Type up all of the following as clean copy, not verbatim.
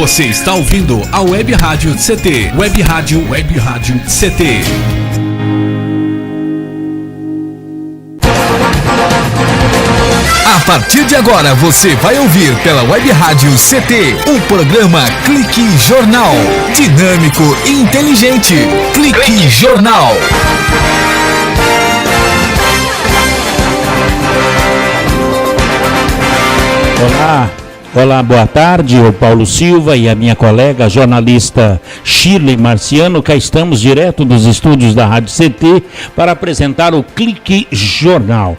Você está ouvindo a Web Rádio CT. Web Rádio CT. A partir de agora você vai ouvir pela Web Rádio CT o programa Clique Jornal. Dinâmico e inteligente. Clique Jornal. Olá, boa tarde, eu Paulo Silva e a minha colega jornalista Shirley Marciano, cá estamos direto dos estúdios da Rádio CT para apresentar o Clique Jornal.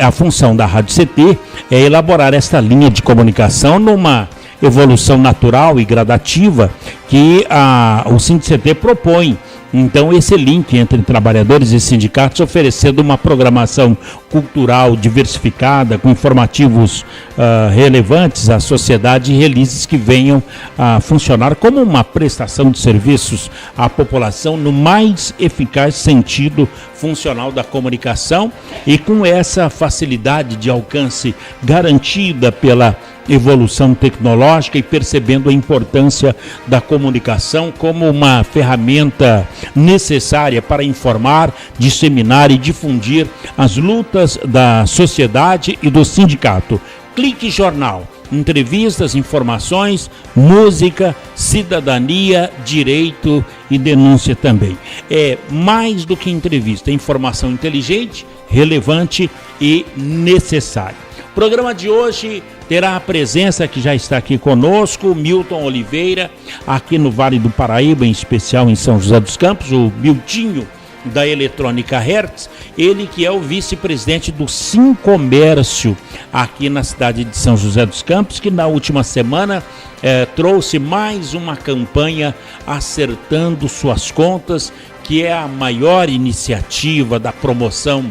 A função da Rádio CT é elaborar esta linha de comunicação numa evolução natural e gradativa que o SINDICT propõe. Então, esse link entre trabalhadores e sindicatos oferecendo uma programação cultural diversificada, com informativos relevantes à sociedade e releases que venham a funcionar como uma prestação de serviços à população no mais eficaz sentido funcional da comunicação e com essa facilidade de alcance garantida pela evolução tecnológica e percebendo a importância da comunicação como uma ferramenta necessária para informar, disseminar e difundir as lutas da sociedade e do sindicato. Clique Jornal. Entrevistas, informações, música, cidadania, direito e denúncia também. É mais do que entrevista, é informação inteligente, relevante e necessária. O programa de hoje terá a presença que já está aqui conosco, Milton Oliveira, aqui no Vale do Paraíba, em especial em São José dos Campos, o Miltinho da Eletrônica Hertz, ele que é o vice-presidente do Sincomércio aqui na cidade de São José dos Campos, que na última semana trouxe mais uma campanha Acertando Suas Contas, que é a maior iniciativa da promoção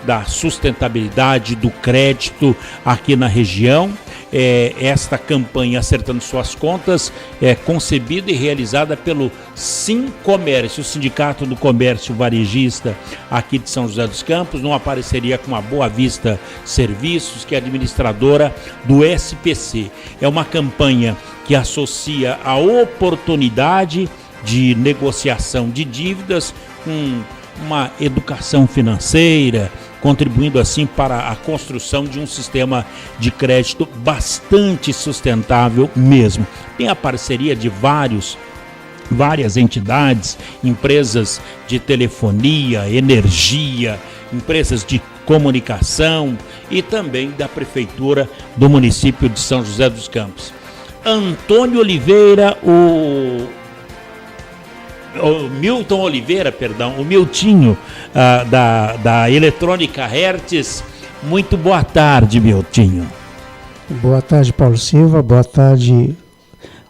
da sustentabilidade do crédito aqui na região. Esta campanha Acertando Suas Contas é concebida e realizada pelo Sincomércio, o Sindicato do Comércio Varejista aqui de São José dos Campos, numa parceria com a Boa Vista Serviços, que é administradora do SPC. É uma campanha que associa a oportunidade de negociação de dívidas com uma educação financeira, contribuindo assim para a construção de um sistema de crédito bastante sustentável mesmo. Tem a parceria de várias entidades, empresas de telefonia, energia, empresas de comunicação e também da Prefeitura do município de São José dos Campos. Antônio Oliveira, o Milton Oliveira, o Miltinho da Eletrônica Hertz. Muito boa tarde, Miltinho. Boa tarde, Paulo Silva. Boa tarde,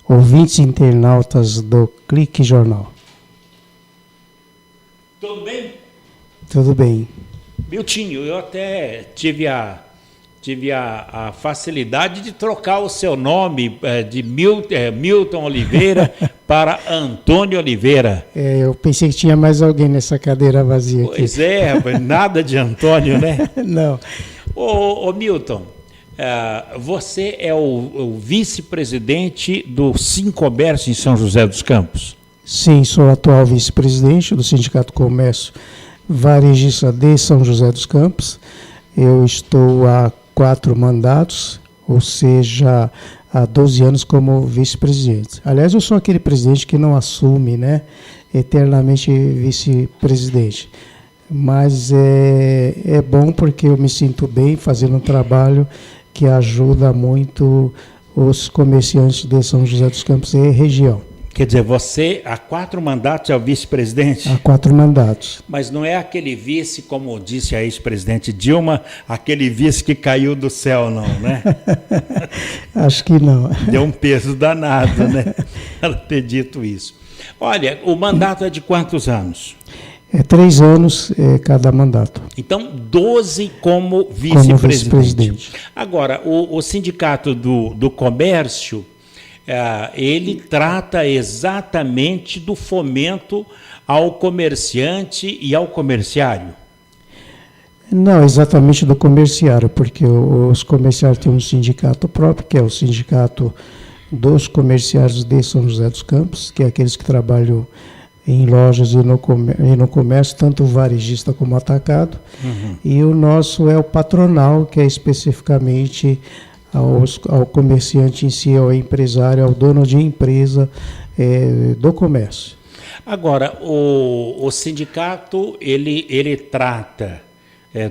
ouvintes e internautas do Clique Jornal. Tudo bem? Tudo bem. Miltinho, eu até tive a facilidade de trocar o seu nome de Milton Oliveira para Antônio Oliveira. Eu pensei que tinha mais alguém nessa cadeira vazia aqui. Pois é, nada de Antônio, né? Não. Ô Milton, você é o vice-presidente do Sincomércio em São José dos Campos? Sim, sou o atual vice-presidente do Sindicato Comércio Varejista de São José dos Campos. Eu estou há 4 mandatos, ou seja, há 12 anos como vice-presidente. Aliás, eu sou aquele presidente que não assume, né, eternamente vice-presidente. Mas é bom porque eu me sinto bem fazendo um trabalho que ajuda muito os comerciantes de São José dos Campos e região. Quer dizer, você há 4 mandatos é o vice-presidente? Há 4 mandatos. Mas não é aquele vice, como disse a ex-presidente Dilma, aquele vice que caiu do céu, não, né? Acho que não. Deu um peso danado, né? Ela ter dito isso. Olha, o mandato é de quantos anos? 3 anos cada mandato. Então, 12 como vice-presidente. Agora, o Sindicato do Comércio, ele trata exatamente do fomento ao comerciante e ao comerciário. Não, exatamente do comerciário, porque os comerciários têm um sindicato próprio, que é o Sindicato dos comerciários de São José dos Campos, que é aqueles que trabalham em lojas e no comércio, tanto varejista como atacado. E o nosso é o patronal, que é especificamente ao comerciante em si, ao empresário, ao dono de empresa do comércio. Agora, o sindicato, ele trata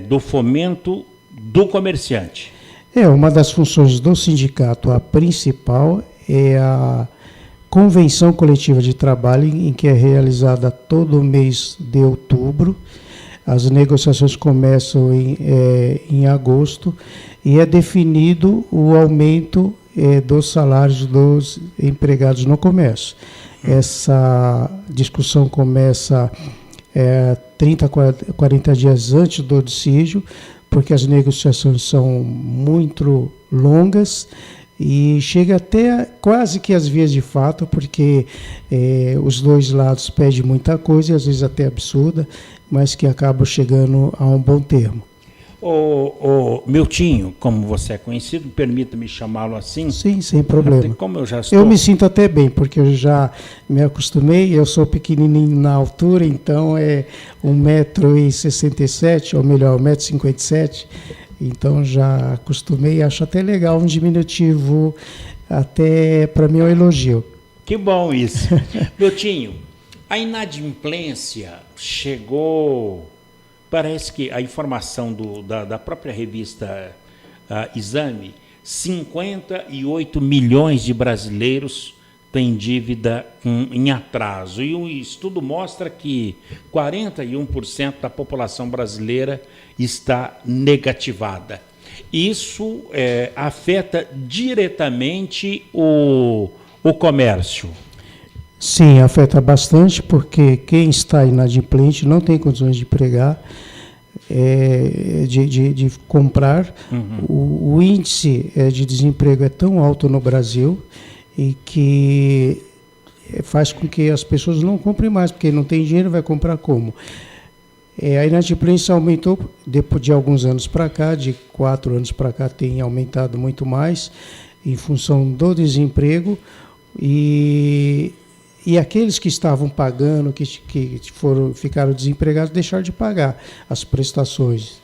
do fomento do comerciante. Uma das funções do sindicato, a principal, é a convenção coletiva de trabalho, em que é realizada todo mês de outubro. As negociações começam em agosto e é definido o aumento dos salários dos empregados no comércio. Essa discussão começa 30, 40 dias antes do dissídio, porque as negociações são muito longas e chega até quase que às vias de fato, porque os dois lados pedem muita coisa, e às vezes até absurda, mas que acabam chegando a um bom termo. O Miltinho, como você é conhecido, permita-me chamá-lo assim? Sim, sem problema. Como eu já estou... Eu me sinto até bem, porque eu já me acostumei, eu sou pequenininho na altura, então é 1,67 m, ou melhor, 1,57 m, então já acostumei e acho até legal um diminutivo, até para mim é um elogio. Que bom isso. Miltinho, a inadimplência chegou... Parece que a informação da própria revista Exame, 58 milhões de brasileiros têm dívida em atraso. E o estudo mostra que 41% da população brasileira está negativada. Isso afeta diretamente o comércio. Sim, afeta bastante, porque quem está inadimplente não tem condições de empregar, de comprar. O índice de desemprego é tão alto no Brasil e que faz com que as pessoas não comprem mais, porque não tem dinheiro, vai comprar como? A inadimplência aumentou depois de alguns anos para cá, de 4 anos para cá tem aumentado muito mais, em função do desemprego, e aqueles que estavam pagando, que ficaram desempregados, deixaram de pagar as prestações.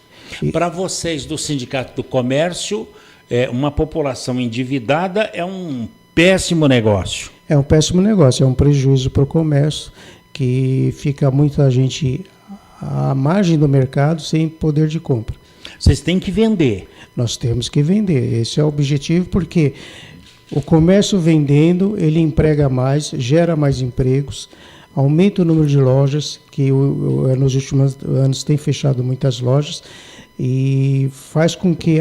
Para vocês do Sindicato do Comércio, uma população endividada é um péssimo negócio. É um péssimo negócio, é um prejuízo para o comércio, que fica muita gente à margem do mercado sem poder de compra. Vocês têm que vender. Nós temos que vender, esse é o objetivo, porque o comércio vendendo, ele emprega mais, gera mais empregos, aumenta o número de lojas, que nos últimos anos tem fechado muitas lojas, e faz com que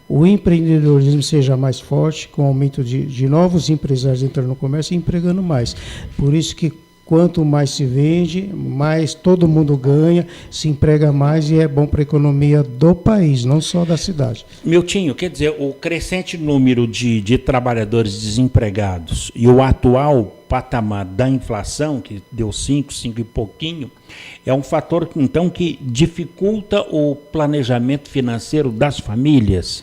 o empreendedorismo seja mais forte, com o aumento de novos empresários entrando no comércio e empregando mais. Por isso que quanto mais se vende, mais todo mundo ganha, se emprega mais e é bom para a economia do país, não só da cidade. Miltinho, quer dizer, o crescente número de trabalhadores desempregados e o atual patamar da inflação, que deu 5 e pouquinho, é um fator, então, que dificulta o planejamento financeiro das famílias?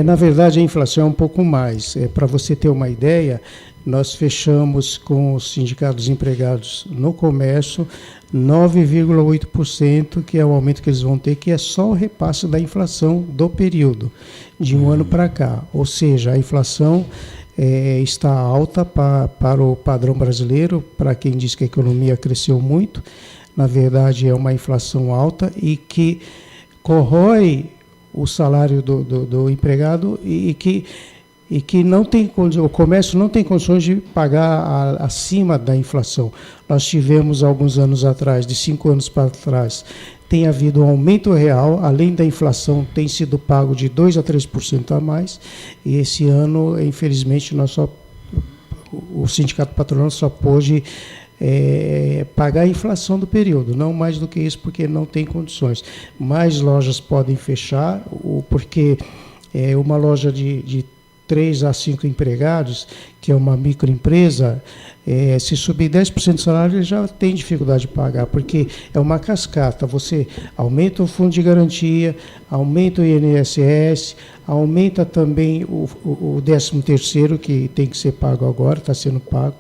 Na verdade, a inflação é um pouco mais. Para você ter uma ideia, nós fechamos com os sindicatos empregados no comércio 9,8%, que é o aumento que eles vão ter, que é só o repasse da inflação do período, de um ano para cá. Ou seja, a inflação está alta para o padrão brasileiro, para quem diz que a economia cresceu muito. Na verdade, é uma inflação alta e que corrói o salário do empregado e que não tem, o comércio não tem condições de pagar acima da inflação. Nós tivemos alguns anos atrás, de 5 anos para trás, tem havido um aumento real, além da inflação tem sido pago de 2% a 3% a mais, e esse ano, infelizmente, o Sindicato Patronal só pôde pagar a inflação do período, não mais do que isso, porque não tem condições. Mais lojas podem fechar, porque uma loja de 3 a 5 empregados, que é uma microempresa, se subir 10% do salário, ele já tem dificuldade de pagar, porque é uma cascata. Você aumenta o fundo de garantia, aumenta o INSS, aumenta também o 13º, que tem que ser pago agora, está sendo pago.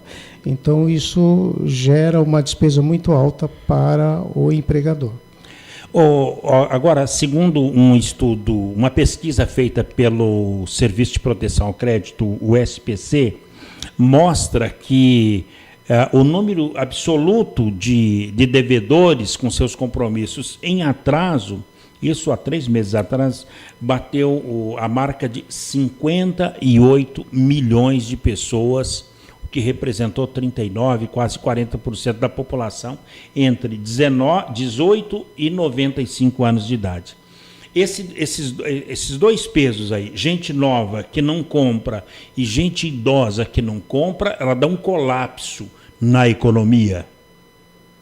Então, isso gera uma despesa muito alta para o empregador. Agora, segundo um estudo, uma pesquisa feita pelo Serviço de Proteção ao Crédito, o SPC, mostra que o número absoluto de devedores com seus compromissos em atraso, isso há 3 meses atrás, bateu a marca de 58 milhões de pessoas, que representou 39%, quase 40% da população entre 18 e 95 anos de idade. Esses 2 pesos aí, gente nova que não compra e gente idosa que não compra, ela dá um colapso na economia.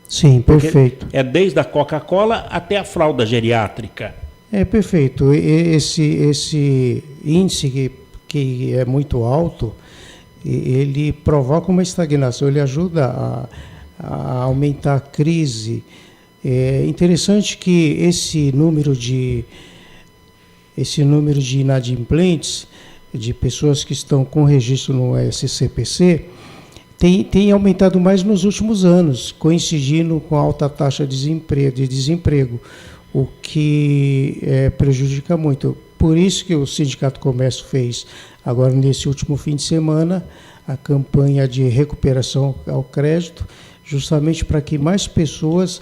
Sim, perfeito. É desde a Coca-Cola até a fralda geriátrica. É perfeito. Esse índice que é muito alto, ele provoca uma estagnação, ele ajuda a aumentar a crise. É interessante que esse número de inadimplentes, de pessoas que estão com registro no SCPC, tem aumentado mais nos últimos anos, coincidindo com a alta taxa de desemprego, o que prejudica muito. Por isso que o Sindicato do Comércio fez, agora nesse último fim de semana, a campanha de recuperação ao crédito, justamente para que mais pessoas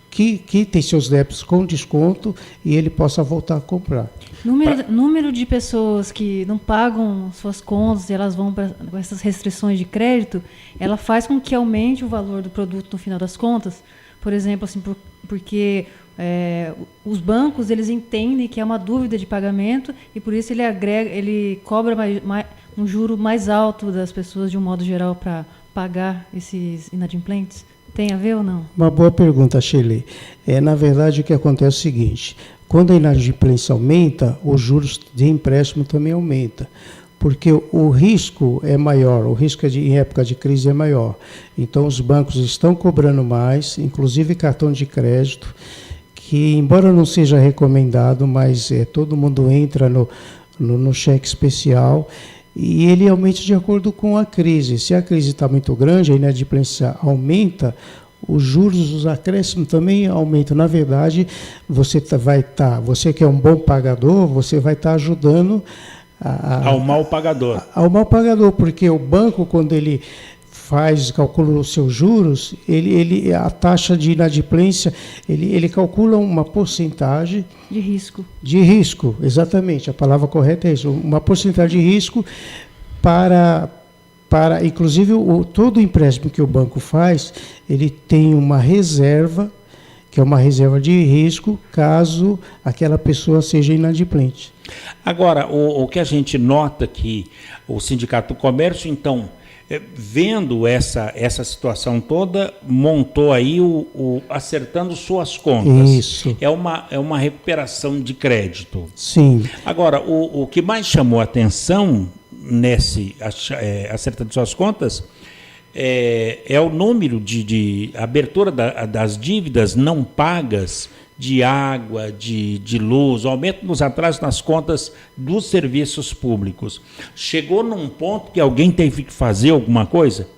que têm seus débitos com desconto e ele possa voltar a comprar. Número de pessoas que não pagam suas contas e elas vão com essas restrições de crédito, ela faz com que aumente o valor do produto no final das contas. Por exemplo, assim, porque os bancos eles entendem que é uma dúvida de pagamento e por isso ele cobra um juro mais alto das pessoas de um modo geral para pagar esses inadimplentes. Tem a ver ou não? Uma boa pergunta, Shirley. Na verdade, o que acontece é o seguinte: quando a inadimplência aumenta, os juros de empréstimo também aumenta, porque o risco é maior, o risco em época de crise é maior. Então, os bancos estão cobrando mais, inclusive cartão de crédito, que, embora não seja recomendado, mas todo mundo entra no cheque especial, e ele aumenta de acordo com a crise. Se a crise está muito grande, a inadimplência aumenta, os juros, os acréscimos também aumentam. Na verdade, você que é um bom pagador, você vai estar ajudando ao mal pagador. Ao mal pagador, porque o banco, quando ele calcula os seus juros, a taxa de inadimplência, ele calcula uma porcentagem de risco. De risco, exatamente, a palavra correta é isso, uma porcentagem de risco para inclusive, todo empréstimo que o banco faz, ele tem uma reserva, que é uma reserva de risco, caso aquela pessoa seja inadimplente. Agora, o que a gente nota que o Sindicato do Comércio, então, vendo essa situação toda, montou aí acertando suas contas. Isso. É uma recuperação de crédito. Sim. Agora, o que mais chamou a atenção nesse acertando suas contas é o número de abertura das dívidas não pagas de água, de luz, aumento nos atrasos nas contas dos serviços públicos. Chegou num ponto que alguém teve que fazer alguma coisa?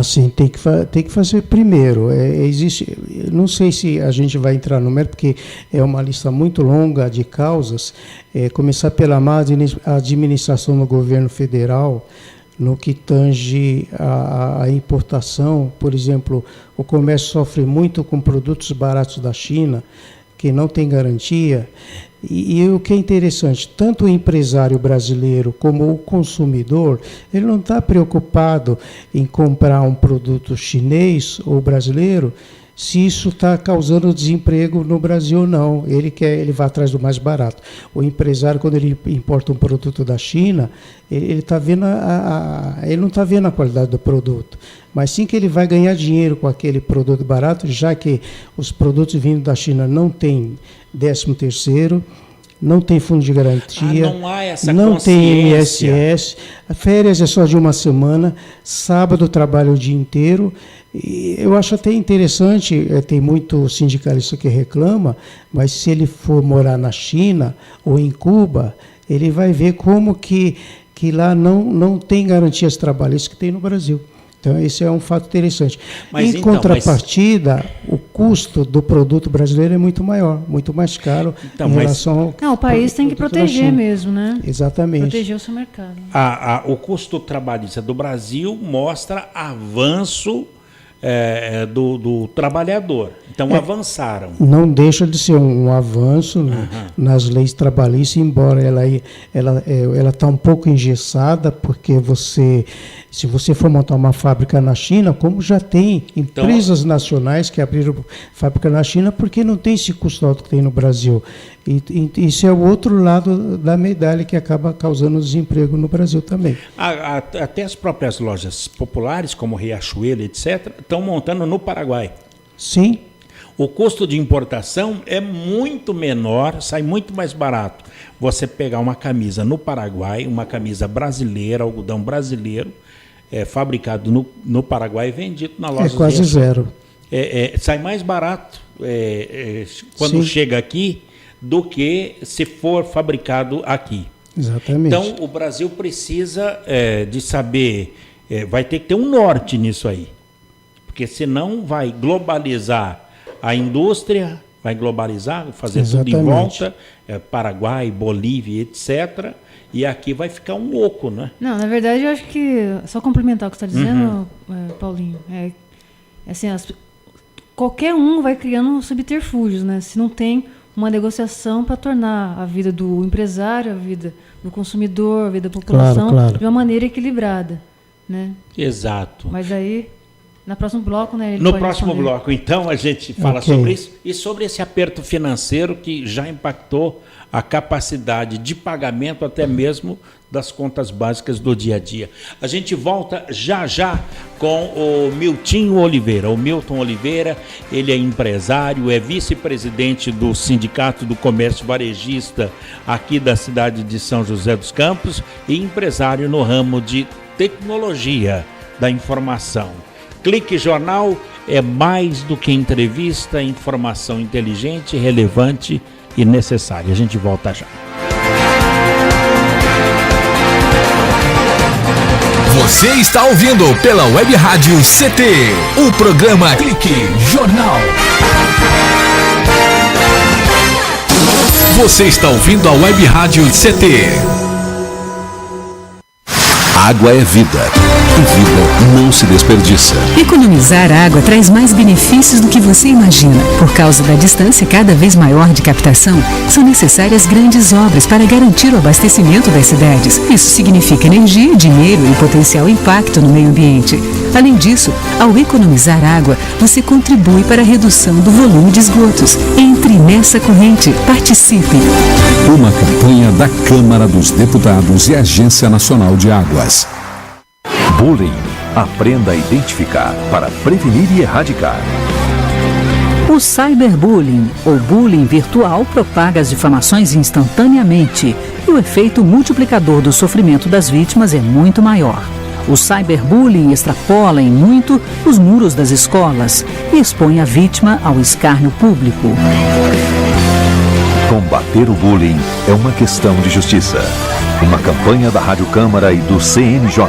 Sim, tem que fazer primeiro. Não sei se a gente vai entrar no mérito, porque é uma lista muito longa de causas. Começar pela má administração no governo federal, no que tange a importação. Por exemplo, o comércio sofre muito com produtos baratos da China, que não tem garantia. E o que é interessante, tanto o empresário brasileiro como o consumidor, ele não está preocupado em comprar um produto chinês ou brasileiro, se isso está causando desemprego no Brasil ou não. Ele vai atrás do mais barato. O empresário, quando ele importa um produto da China, ele não está vendo a qualidade do produto, mas sim que ele vai ganhar dinheiro com aquele produto barato, já que os produtos vindo da China não têm 13º, não tem fundo de garantia, não há essa não tem consciência. INSS, férias é só de uma semana, sábado trabalha o dia inteiro. E eu acho até interessante, tem muito sindicalista que reclama, mas se ele for morar na China ou em Cuba, ele vai ver como que lá não tem garantias trabalhistas que tem no Brasil. Então, esse é um fato interessante. Em contrapartida, o custo do produto brasileiro é muito maior, muito mais caro em relação ao... Não, o país tem que proteger mesmo, né? Exatamente. Proteger o seu mercado. O custo trabalhista do Brasil mostra avanço do trabalhador. Então, avançaram. Não deixa de ser um avanço nas leis trabalhistas, embora ela está um pouco engessada, porque se você for montar uma fábrica na China, como já tem empresas nacionais que abriram fábrica na China, porque não tem esse custo alto que tem no Brasil. E isso é o outro lado da medalha que acaba causando desemprego no Brasil também. Até as próprias lojas populares, como Riachuelo, etc., estão montando no Paraguai. Sim. O custo de importação é muito menor, sai muito mais barato. Você pegar uma camisa no Paraguai, uma camisa brasileira, algodão brasileiro, fabricado no Paraguai e vendido na loja. É quase zero. Sai mais barato quando chega aqui do que se for fabricado aqui. Exatamente. Então, o Brasil precisa de saber, vai ter que ter um norte nisso aí, porque senão vai globalizar a indústria, vai globalizar, fazer tudo em volta, Paraguai, Bolívia, etc., e aqui vai ficar um oco, né? Não, na verdade, eu acho que, só complementar o que você está dizendo, Paulinho, assim, qualquer um vai criando subterfúgios, né? Se não tem uma negociação para tornar a vida do empresário, a vida do consumidor, a vida da população de uma maneira equilibrada, né? Exato. Mas aí, no próximo bloco, né? No próximo bloco, então, a gente fala sobre isso e sobre esse aperto financeiro que já impactou a capacidade de pagamento até mesmo das contas básicas do dia a dia. A gente volta já com o Milton Oliveira, ele é empresário, é vice-presidente do Sindicato do Comércio Varejista aqui da cidade de São José dos Campos e empresário no ramo de tecnologia da informação. Clique Jornal é mais do que entrevista, informação inteligente, relevante e necessária. A gente volta já. Você está ouvindo pela Web Rádio CT, o programa Clique Jornal. Você está ouvindo a Web Rádio CT. Água é vida. E vida não se desperdiça. Economizar água traz mais benefícios do que você imagina. Por causa da distância cada vez maior de captação, são necessárias grandes obras para garantir o abastecimento das cidades. Isso significa energia, dinheiro e potencial impacto no meio ambiente. Além disso, ao economizar água, você contribui para a redução do volume de esgotos. Entre nessa corrente. Participe. Uma campanha da Câmara dos Deputados e Agência Nacional de Águas. Bullying. Aprenda a identificar para prevenir e erradicar. O cyberbullying, ou bullying virtual, propaga as difamações instantaneamente e o efeito multiplicador do sofrimento das vítimas é muito maior. O cyberbullying extrapola em muito os muros das escolas e expõe a vítima ao escárnio público. Combater o bullying é uma questão de justiça. Uma campanha da Rádio Câmara e do CNJ.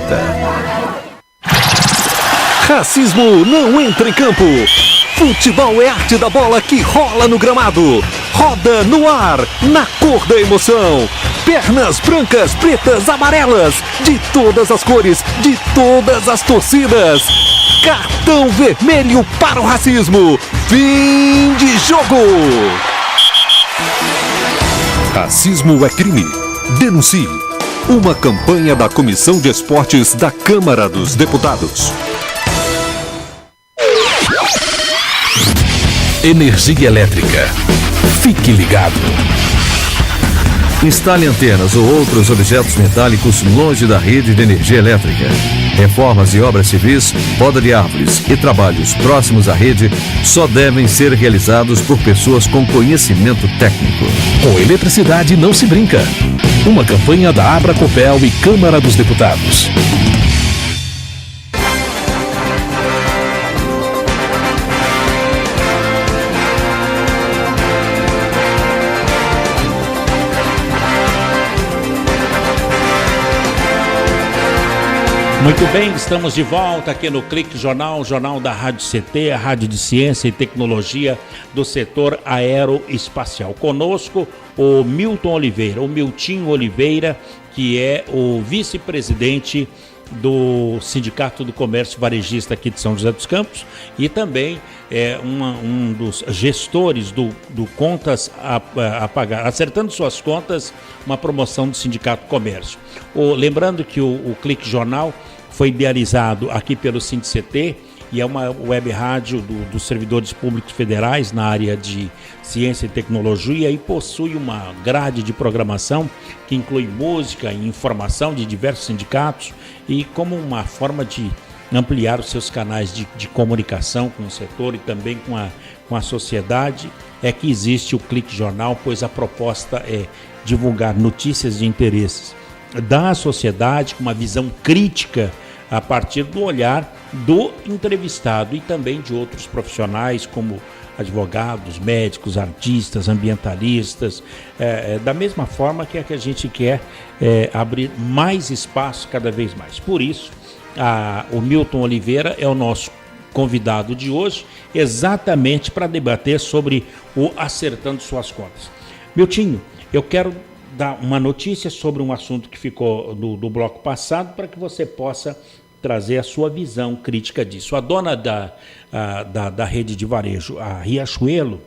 Racismo não entra em campo. Futebol é arte da bola que rola no gramado. Roda no ar, na cor da emoção. Pernas brancas, pretas, amarelas. De todas as cores, de todas as torcidas. Cartão vermelho para o racismo. Fim de jogo. Racismo é crime. Denuncie. Uma campanha da Comissão de Esportes da Câmara dos Deputados. Energia elétrica. Fique ligado. Instale antenas ou outros objetos metálicos longe da rede de energia elétrica. Reformas e obras civis, poda de árvores e trabalhos próximos à rede só devem ser realizados por pessoas com conhecimento técnico. Com eletricidade não se brinca. Uma campanha da Abracopel e Câmara dos Deputados. Muito bem, estamos de volta aqui no Clique Jornal, jornal da Rádio CT, a Rádio de Ciência e Tecnologia do setor aeroespacial. Conosco o Milton Oliveira, o Miltinho Oliveira, que é o vice-presidente do Sindicato do Comércio Varejista aqui de São José dos Campos e também é um dos gestores do Contas a Pagar, acertando suas contas, uma promoção do Sindicato do Comércio. Lembrando que o Clique Jornal foi idealizado aqui pelo SINDCT e é uma web rádio dos servidores públicos federais na área de ciência e tecnologia e possui uma grade de programação que inclui música e informação de diversos sindicatos e como uma forma de ampliar os seus canais de comunicação com o setor e também com a sociedade, é que existe o Clique Jornal, pois a proposta é divulgar notícias de interesses da sociedade com uma visão crítica a partir do olhar do entrevistado e também de outros profissionais como advogados, médicos, artistas, ambientalistas, da mesma forma que a gente quer abrir mais espaço cada vez mais. Por isso, o Milton Oliveira é o nosso convidado de hoje, exatamente para debater sobre o Acertando Suas Contas. Miltinho, eu quero dar uma notícia sobre um assunto que ficou do bloco passado para que você possa trazer a sua visão crítica disso. A dona da rede de varejo, a Riachuelo,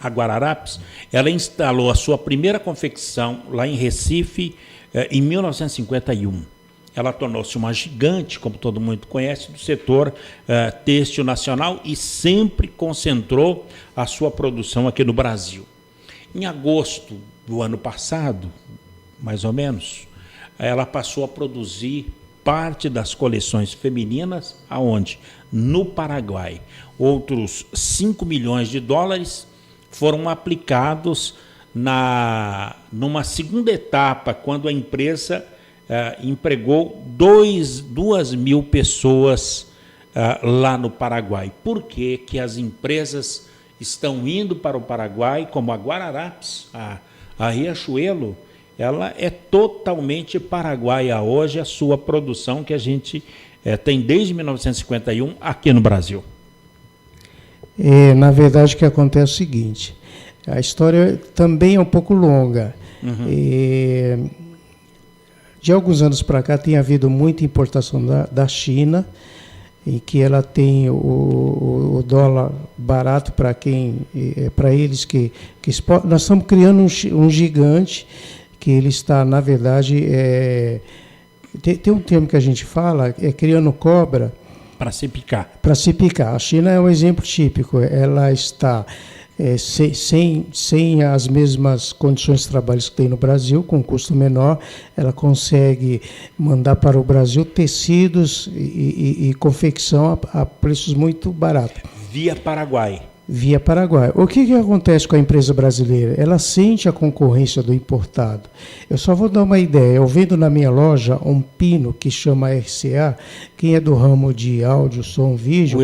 a Guararapes, ela instalou a sua primeira confecção lá em Recife em 1951. Ela tornou-se uma gigante, como todo mundo conhece, do setor têxtil nacional e sempre concentrou a sua produção aqui no Brasil. Em agosto do ano passado, mais ou menos, ela passou a produzir parte das coleções femininas, aonde? No Paraguai. Outros 5 milhões de dólares foram aplicados numa segunda etapa, quando a empresa empregou 2.000 pessoas lá no Paraguai. Por que as empresas estão indo para o Paraguai, como a Guararapes, a Riachuelo? Ela é totalmente paraguaia hoje, a sua produção que a gente tem desde 1951 aqui no Brasil. Na verdade, o que acontece é o seguinte, a história também é um pouco longa. Uhum. De alguns anos para cá tem havido muita importação da China, em que ela tem o dólar barato para eles que exportam. Nós estamos criando um gigante que ele está, na verdade, tem um termo que a gente fala, criando cobra. Para se picar. Para se picar. A China é um exemplo típico. Ela está sem as mesmas condições de trabalho que tem no Brasil, com custo menor. Ela consegue mandar para o Brasil tecidos e confecção a preços muito baratos. Via Paraguai. Via Paraguai. O que acontece com a empresa brasileira? Ela sente a concorrência do importado. Eu só vou dar uma ideia. Eu vendo na minha loja um pino que chama RCA. Quem é do ramo de áudio, som, vídeo,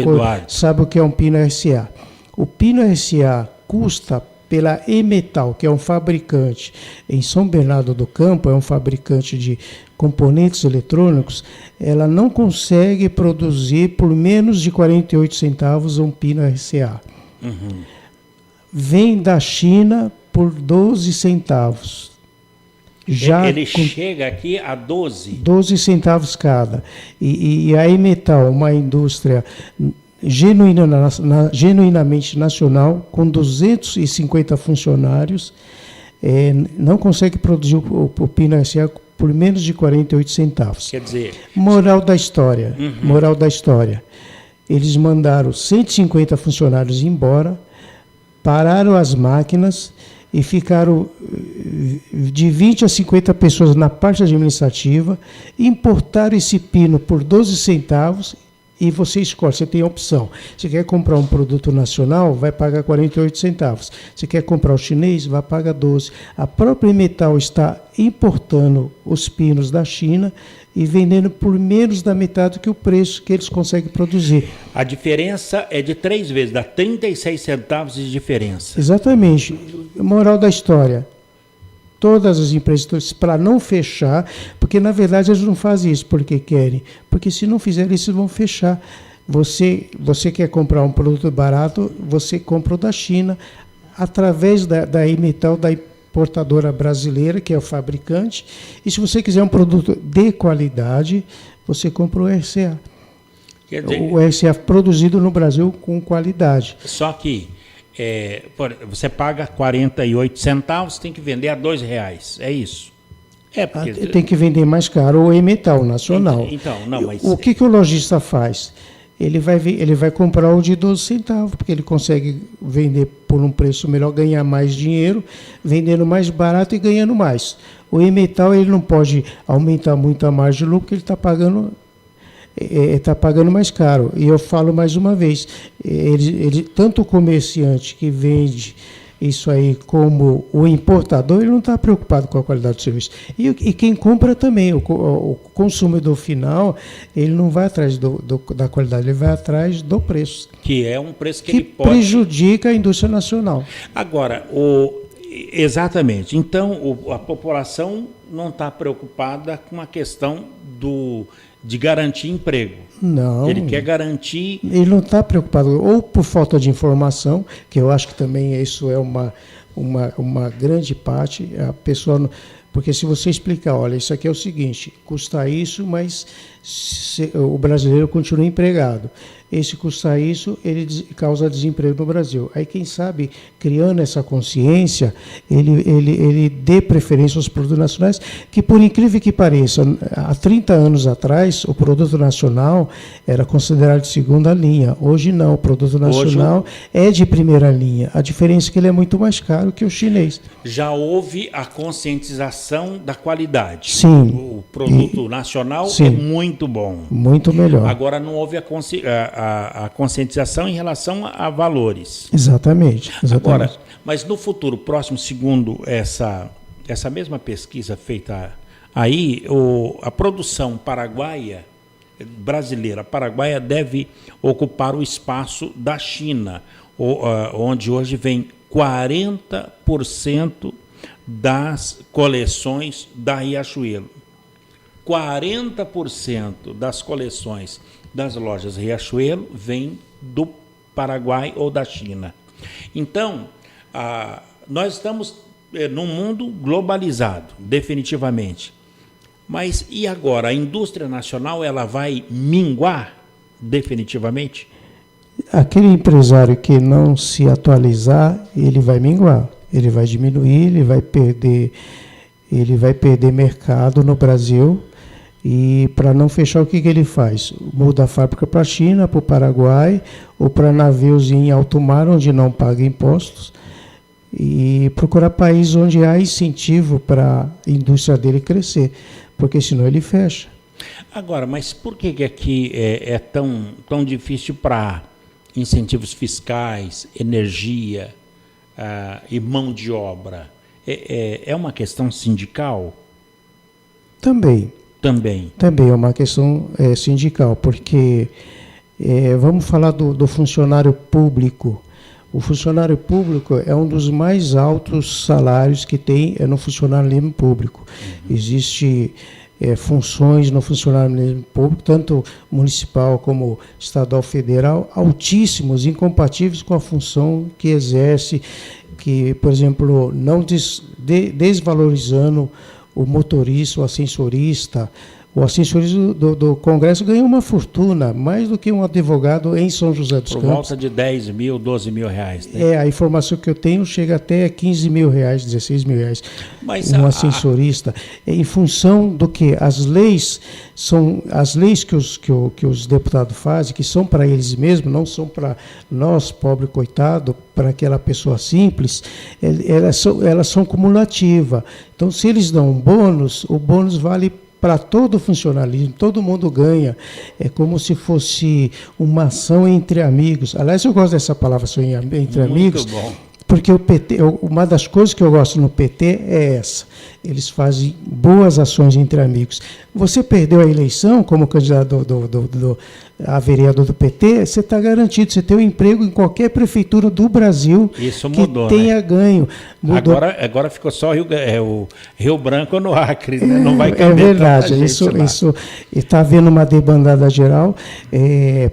sabe o que é um pino RCA. O pino RCA custa pela Emetal, que é um fabricante em São Bernardo do Campo, é um fabricante de componentes eletrônicos, ela não consegue produzir por menos de 48 centavos um pino RCA. Uhum. Vem da China por 12 centavos. Ele chega aqui a 12 centavos cada. E a Emetal, uma indústria genuinamente nacional, com 250 funcionários, não consegue produzir o pino RCA por menos de 48 centavos. Quer dizer... Moral da história. Uhum. Moral da história. Eles mandaram 150 funcionários embora, pararam as máquinas e ficaram de 20 a 50 pessoas na parte administrativa, importaram esse pino por 12 centavos e você escolhe, você tem a opção. Se quer comprar um produto nacional, vai pagar 48 centavos. Se quer comprar o chinês, vai pagar 12. A própria Metal está importando os pinos da China e vendendo por menos da metade que o preço que eles conseguem produzir. A diferença é de 3 vezes, dá 36 centavos de diferença. Exatamente. Moral da história. Todas as empresas, para não fechar, porque na verdade eles não fazem isso porque querem, porque se não fizerem isso, vão fechar. Você quer comprar um produto barato, você compra o da China, através da Imetal, da importadora brasileira, que é o fabricante, e se você quiser um produto de qualidade, você compra o RCA. Quer dizer, o RCA produzido no Brasil com qualidade. Só que você paga 48 centavos, tem que vender a R$2, é isso? Porque tem que vender mais caro o Emetal nacional. Então, não, mas o que o lojista faz? Ele vai comprar o de 12 centavos, porque ele consegue vender por um preço melhor, ganhar mais dinheiro, vendendo mais barato e ganhando mais. O Emetal, ele não pode aumentar muito a margem de lucro, porque ele está pagando mais caro. E eu falo mais uma vez, tanto o comerciante que vende isso aí como o importador, ele não está preocupado com a qualidade do serviço. E quem compra também, o consumidor final, ele não vai atrás da qualidade, ele vai atrás do preço. Que é um preço que ele pode... prejudica a indústria nacional. Agora, exatamente. Então, a população não está preocupada com a questão de garantir emprego. Não. Ele quer garantir... Ele não está preocupado, ou por falta de informação, que eu acho que também isso é uma grande parte, a pessoa... Porque se você explicar, olha, isso aqui é o seguinte, custa isso, mas o brasileiro continua empregado. Esse custa isso, ele causa desemprego no Brasil. Aí, quem sabe, criando essa consciência, ele dê preferência aos produtos nacionais, que, por incrível que pareça, há 30 anos atrás, o produto nacional era considerado de segunda linha. Hoje não, o produto nacional é de primeira linha. A diferença é que ele é muito mais caro que o chinês. Já houve a conscientização da qualidade. Sim. O produto nacional sim, é muito bom. Muito melhor. Agora, não houve a conscientização em relação a valores. Exatamente. Agora, mas no futuro próximo, segundo essa mesma pesquisa feita aí, a produção paraguaia deve ocupar o espaço da China, onde hoje vem 40% das coleções da Riachuelo. 40% das coleções das lojas Riachuelo vem do Paraguai ou da China. Então, nós estamos num mundo globalizado, definitivamente. Mas e agora? A indústria nacional ela vai minguar definitivamente? Aquele empresário que não se atualizar, ele vai minguar. Ele vai diminuir, ele vai perder mercado no Brasil. E para não fechar, o que ele faz? Muda a fábrica para a China, para o Paraguai, ou para navios em alto mar, onde não paga impostos, e procurar países onde há incentivo para a indústria dele crescer, porque senão ele fecha. Agora, mas por que aqui é tão difícil para incentivos fiscais, energia e mão de obra? É uma questão sindical? Também é uma questão sindical, porque vamos falar do funcionário público. O funcionário público é um dos mais altos salários que tem no funcionalismo público. Existem funções no funcionalismo público, tanto municipal como estadual, federal, altíssimos, incompatíveis com a função que exerce, que, por exemplo, não desvalorizando o motorista, o ascensorista, O ascensorista do Congresso ganha uma fortuna, mais do que um advogado em São José dos Campos. Por volta de 10 mil, 12 mil reais. Né? A informação que eu tenho chega até 15 mil reais, 16 mil reais. Mas um ascensorista. Em função do que as leis são as leis que os deputados fazem, que são para eles mesmos, não são para nós, pobre coitado, para aquela pessoa simples, elas são cumulativas. Então, se eles dão um bônus, o bônus vale para todo o funcionalismo, todo mundo ganha. É como se fosse uma ação entre amigos. Aliás, eu gosto dessa palavra, ação entre amigos. Muito bom. Porque o PT, uma das coisas que eu gosto no PT é essa. Eles fazem boas ações entre amigos. Você perdeu a eleição como candidato a vereador do PT, você está garantido, você tem um emprego em qualquer prefeitura do Brasil. Isso mudou, que tenha ganho. Mudou. Agora ficou só o Rio Branco no Acre, né? Não vai caber. É verdade, isso está havendo uma debandada geral.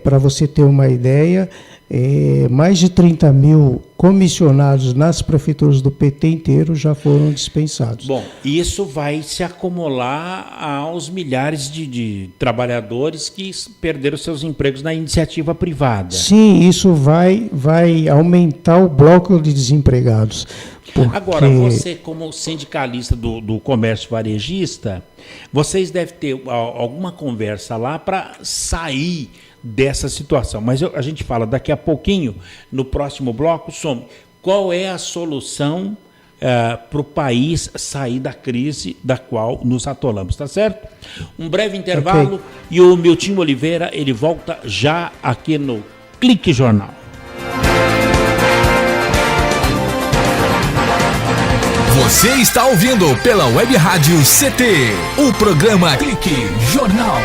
Para você ter uma ideia, mais de 30 mil comissionados nas prefeituras do PT inteiro já foram dispensados. Bom, isso vai se acumular aos milhares de trabalhadores que perderam seus empregos na iniciativa privada. Sim, isso vai aumentar o bloco de desempregados. Agora, você como sindicalista do comércio varejista, vocês devem ter alguma conversa lá para sair dessa situação. Mas a gente fala daqui a pouquinho, no próximo bloco, sobre qual é a solução para o país sair da crise da qual nos atolamos, tá certo? Um breve intervalo, okay. E o Miltinho Oliveira, ele volta já aqui no Clique Jornal. Você está ouvindo pela Web Rádio CT, o programa Clique Jornal.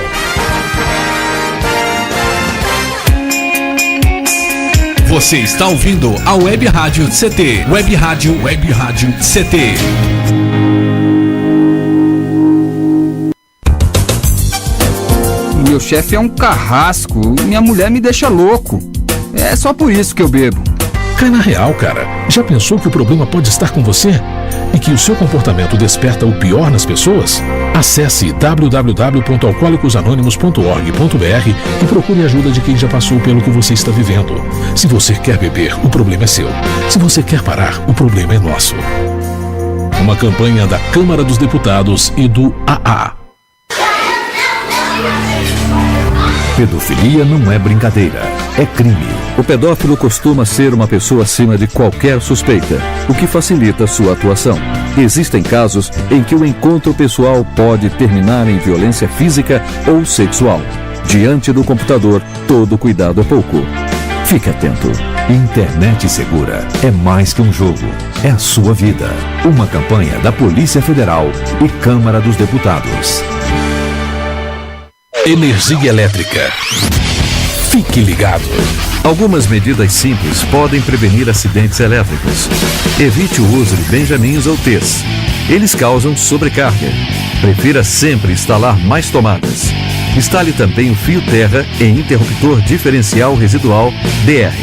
Você está ouvindo a Web Rádio CT. Web Rádio CT. Meu chefe é um carrasco e minha mulher me deixa louco. É só por isso que eu bebo. Cai na real, cara. Já pensou que o problema pode estar com você? E que o seu comportamento desperta o pior nas pessoas? Acesse www.alcoolicosanonimos.org.br e procure ajuda de quem já passou pelo que você está vivendo. Se você quer beber, o problema é seu. Se você quer parar, o problema é nosso. Uma campanha da Câmara dos Deputados e do AA. Pedofilia não é brincadeira, é crime. O pedófilo costuma ser uma pessoa acima de qualquer suspeita, o que facilita sua atuação. Existem casos em que o encontro pessoal pode terminar em violência física ou sexual. Diante do computador, todo cuidado é pouco. Fique atento. Internet segura é mais que um jogo, é a sua vida. Uma campanha da Polícia Federal e Câmara dos Deputados. Energia elétrica. Fique ligado. Algumas medidas simples podem prevenir acidentes elétricos. Evite o uso de benjamins ou T's. Eles causam sobrecarga. Prefira sempre instalar mais tomadas. Instale também o fio terra e interruptor diferencial residual DR.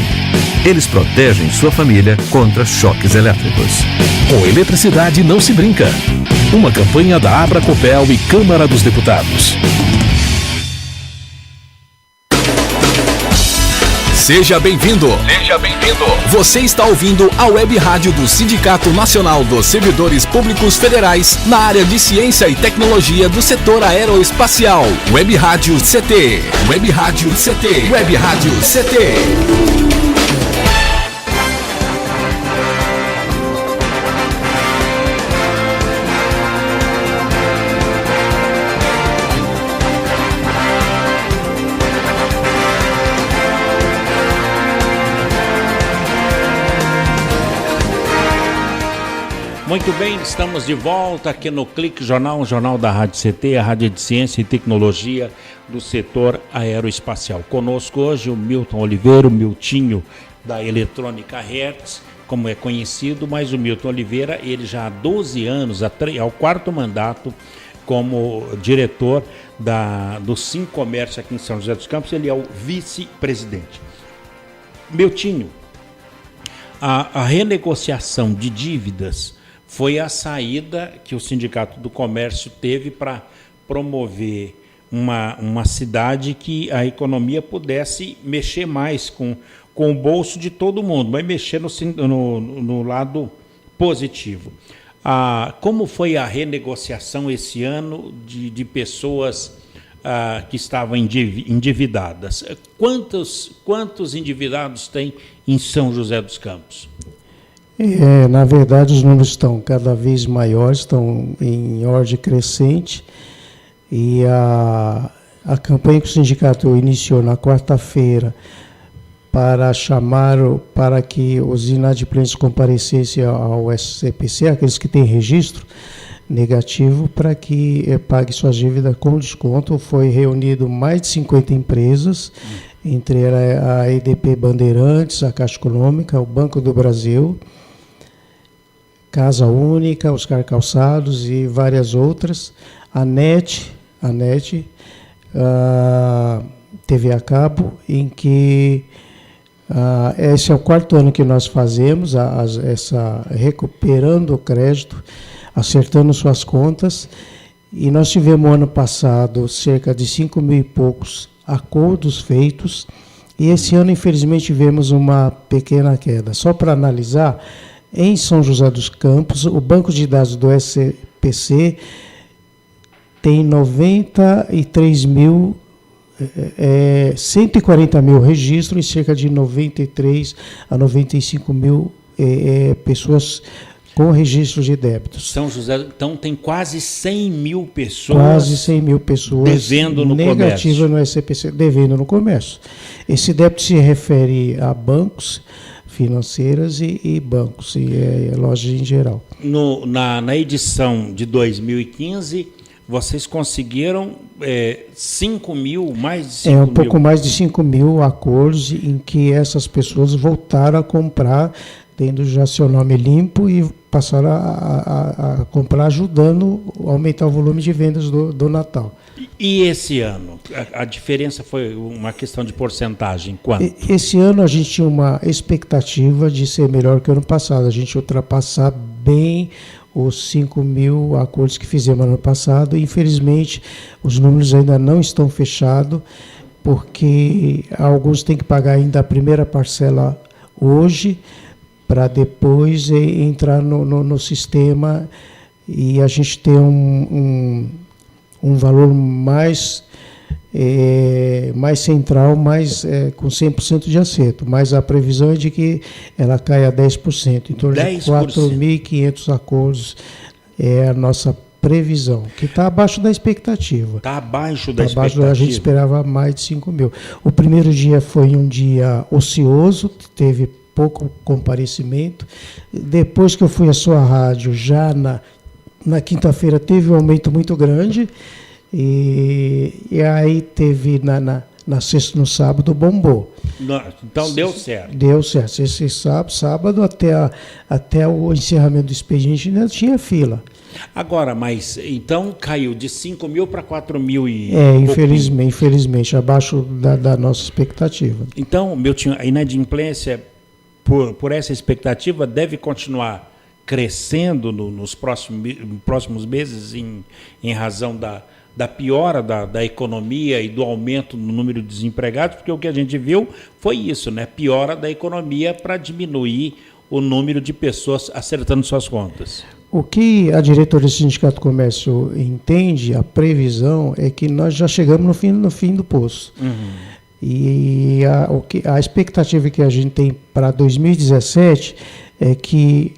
Eles protegem sua família contra choques elétricos. Com eletricidade não se brinca. Uma campanha da Abracopel e Câmara dos Deputados. Seja bem-vindo. Você está ouvindo a Web Rádio do Sindicato Nacional dos Servidores Públicos Federais na área de Ciência e Tecnologia do setor aeroespacial. Web Rádio CT. Web Rádio CT. Web Rádio CT. Muito bem, estamos de volta aqui no Clique Jornal, um jornal da Rádio CT, a Rádio de Ciência e Tecnologia do setor aeroespacial. Conosco hoje o Milton Oliveira, o Miltinho da Eletrônica Hertz, como é conhecido, mas o Milton Oliveira, ele já há 12 anos, ao quarto mandato, como diretor do Sim Comércio aqui em São José dos Campos, ele é o vice-presidente. Miltinho, a renegociação de dívidas foi a saída que o Sindicato do Comércio teve para promover uma cidade que a economia pudesse mexer mais com o bolso de todo mundo, mas mexer no lado positivo. Como foi a renegociação esse ano de pessoas que estavam endividadas? Quantos endividados tem em São José dos Campos? Na verdade, os números estão cada vez maiores, estão em ordem crescente, e a campanha que o sindicato iniciou na quarta-feira para que os inadimplentes comparecessem ao SCPC, aqueles que têm registro negativo, para que pague suas dívidas com desconto. Foi reunido mais de 50 empresas, entre elas a EDP Bandeirantes, a Caixa Econômica, o Banco do Brasil, Casa Única, Oscar Calçados e várias outras, a NET, TV a cabo, em que esse é o quarto ano que nós fazemos recuperando o crédito, acertando suas contas, e nós tivemos ano passado cerca de 5 mil e poucos acordos feitos, e esse ano infelizmente tivemos uma pequena queda. Só para analisar, em São José dos Campos, o banco de dados do SCPC tem 140 mil registros e cerca de 93 a 95 mil pessoas com registro de débitos. São José, então, tem quase 100 mil pessoas... Quase 100 mil pessoas devendo no negativa comércio. No SCPC, devendo no comércio. Esse débito se refere a bancos, financeiras e bancos, e lojas em geral. Na edição de 2015... vocês conseguiram 5 mil, mais de 5 mil? Pouco mais de 5 mil acordos em que essas pessoas voltaram a comprar, tendo já seu nome limpo, e passaram a comprar, ajudando a aumentar o volume de vendas do Natal. E esse ano? A diferença foi uma questão de porcentagem? Quanto? Esse ano a gente tinha uma expectativa de ser melhor que o ano passado, a gente ultrapassar bem os 5 mil acordos que fizemos ano passado. Infelizmente, os números ainda não estão fechados, porque alguns têm que pagar ainda a primeira parcela hoje, para depois entrar no sistema e a gente ter um valor mais central, com 100% de acerto. Mas a previsão é de que ela caia a 10%. Em torno de 4.500 acordos é a nossa previsão, que está abaixo da expectativa. Está abaixo da expectativa. A gente esperava mais de 5 mil. O primeiro dia foi um dia ocioso, teve pouco comparecimento. Depois que eu fui à sua rádio, já na quinta-feira teve um aumento muito grande, e aí teve na sexta, no sábado, bombou. Então deu certo. Deu certo. Esse sábado até o encerramento do expediente ainda tinha fila. Agora, mas então caiu de 5 mil para 4 mil e... infelizmente, abaixo da nossa expectativa. Então, Milton, a inadimplência, por essa expectativa, deve continuar crescendo nos próximos meses em razão da piora da economia e do aumento no número de desempregados, porque o que a gente viu foi isso, né? Piora da economia para diminuir o número de pessoas acertando suas contas. O que a diretoria do Sindicato do Comércio entende, a previsão, é que nós já chegamos no fim do poço. Uhum. E a expectativa que a gente tem para 2017 é que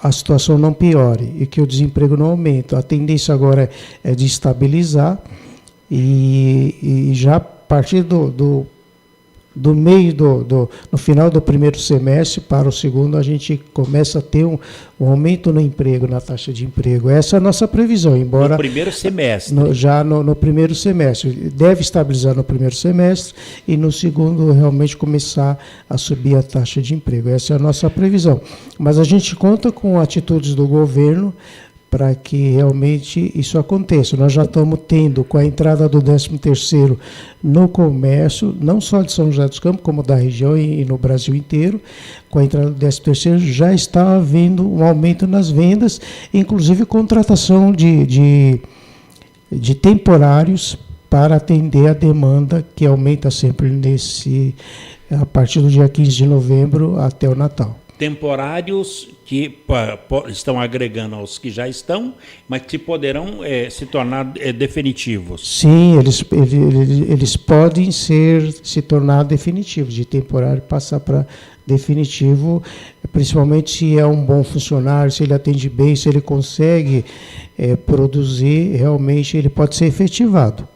a situação não piore e que o desemprego não aumente. A tendência agora é de estabilizar, e já a partir do meio no final do primeiro semestre para o segundo, a gente começa a ter um aumento no emprego, na taxa de emprego. Essa é a nossa previsão, embora... No primeiro semestre. Já no primeiro semestre. Deve estabilizar no primeiro semestre e no segundo realmente começar a subir a taxa de emprego. Essa é a nossa previsão. Mas a gente conta com atitudes do governo para que realmente isso aconteça. Nós já estamos tendo, com a entrada do 13º no comércio, não só de São José dos Campos, como da região e no Brasil inteiro, com a entrada do 13º já está havendo um aumento nas vendas, inclusive contratação de temporários para atender a demanda que aumenta sempre a partir do dia 15 de novembro até o Natal. Temporários que estão agregando aos que já estão, mas que poderão se tornar definitivos. Sim, eles podem se tornar definitivos, de temporário passar para definitivo, principalmente se é um bom funcionário, se ele atende bem, se ele consegue produzir, realmente ele pode ser efetivado.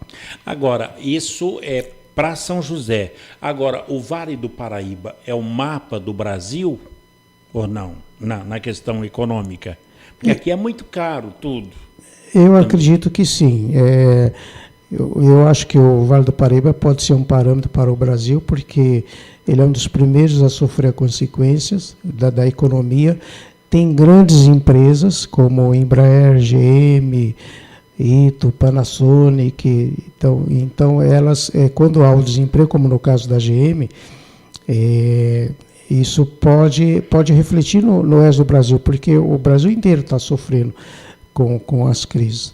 Agora, isso é para São José. Agora, o Vale do Paraíba é o mapa do Brasil ou não, na questão econômica? Porque aqui é muito caro tudo. Eu acredito que sim. Eu acho que o Vale do Paraíba pode ser um parâmetro para o Brasil, porque ele é um dos primeiros a sofrer consequências da economia. Tem grandes empresas como Embraer, GM, Ito, Panasonic. Então elas, quando há um desemprego, como no caso da GM, isso pode refletir no resto do Brasil, porque o Brasil inteiro está sofrendo com as crises.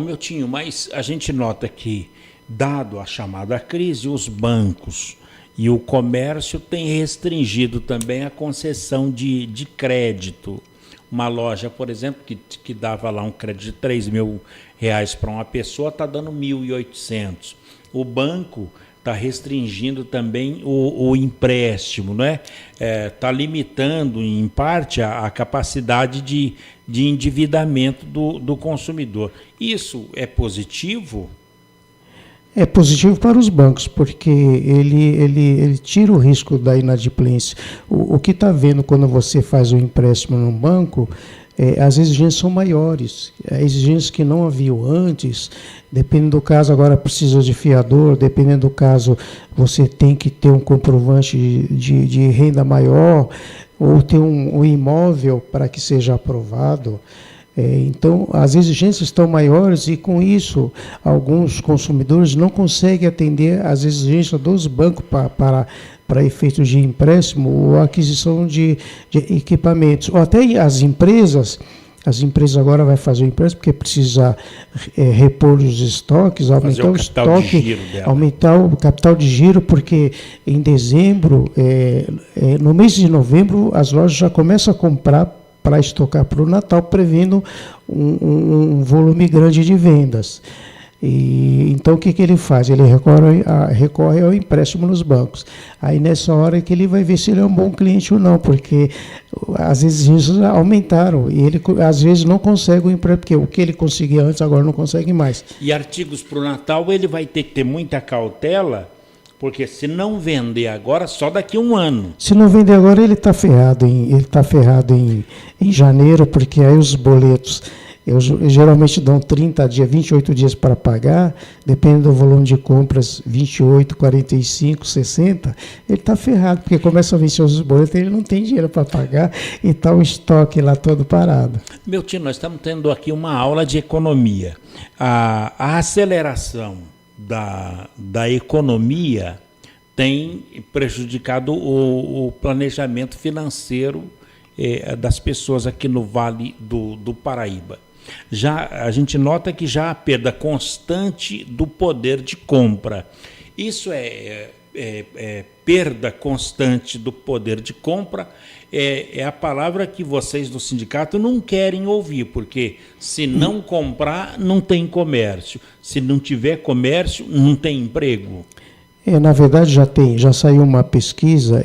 Miltinho, mas a gente nota que, dado a chamada crise, os bancos e o comércio têm restringido também a concessão de crédito. Uma loja, por exemplo, que dava lá um crédito de R$3.000 para uma pessoa, está dando 1.800. O banco está restringindo também o empréstimo, né? Está limitando, em parte, a capacidade de endividamento do consumidor. Isso é positivo? É positivo para os bancos, porque ele tira o risco da inadimplência. O que está vendo quando você faz um empréstimo num banco, as exigências são maiores, exigências que não haviam antes. Dependendo do caso, agora precisa de fiador, dependendo do caso, você tem que ter um comprovante de renda maior, ou ter um imóvel para que seja aprovado. Então, as exigências estão maiores e, com isso, alguns consumidores não conseguem atender às exigências dos bancos para efeitos de empréstimo ou aquisição de equipamentos. Ou até as empresas agora vão fazer o empréstimo porque precisa repor os estoques, aumentar o estoque, aumentar o capital de giro, porque em dezembro, no mês de novembro, as lojas já começam a comprar para estocar para o Natal, prevendo um volume grande de vendas. Então, o que ele faz? Ele recorre ao empréstimo nos bancos. Aí, nessa hora, que ele vai ver se ele é um bom cliente ou não, porque as exigências aumentaram e ele, às vezes, não consegue o empréstimo, porque o que ele conseguia antes, agora não consegue mais. E artigos para o Natal, ele vai ter que ter muita cautela, porque se não vender agora, só daqui a um ano. Se não vender agora, ele está ferrado em janeiro, porque aí os boletos geralmente dão 30 dias, 28 dias para pagar, dependendo do volume de compras, 28, 45, 60, ele está ferrado, porque começa a vencer os boletos, ele não tem dinheiro para pagar e está o estoque lá todo parado. Miltinho, nós estamos tendo aqui uma aula de economia. A aceleração da economia tem prejudicado o planejamento financeiro das pessoas aqui no Vale do Paraíba. A gente nota que já há perda constante do poder de compra. Isso perda constante do poder de compra é a palavra que vocês do sindicato não querem ouvir, porque se não comprar, não tem comércio. Se não tiver comércio, não tem emprego. Na verdade, já saiu uma pesquisa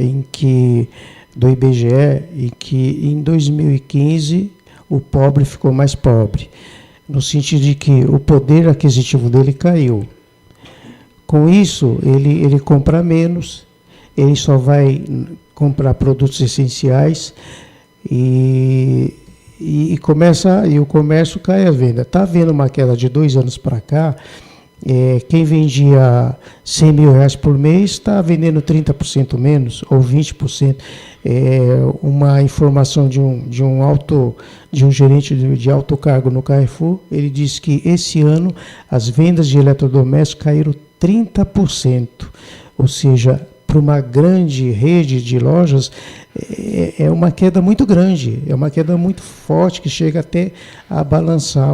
do IBGE em que em 2015 o pobre ficou mais pobre, no sentido de que o poder aquisitivo dele caiu. Com isso, ele compra menos, ele só vai comprar produtos essenciais e o comércio cai a venda. Está havendo uma queda de 2 anos para cá. Quem vendia R$100 mil por mês está vendendo 30% menos, ou 20%. Uma informação de um gerente de alto cargo no Carrefour, ele disse que esse ano as vendas de eletrodomésticos caíram 30%, ou seja, para uma grande rede de lojas, é uma queda muito grande, é uma queda muito forte, que chega até a balançar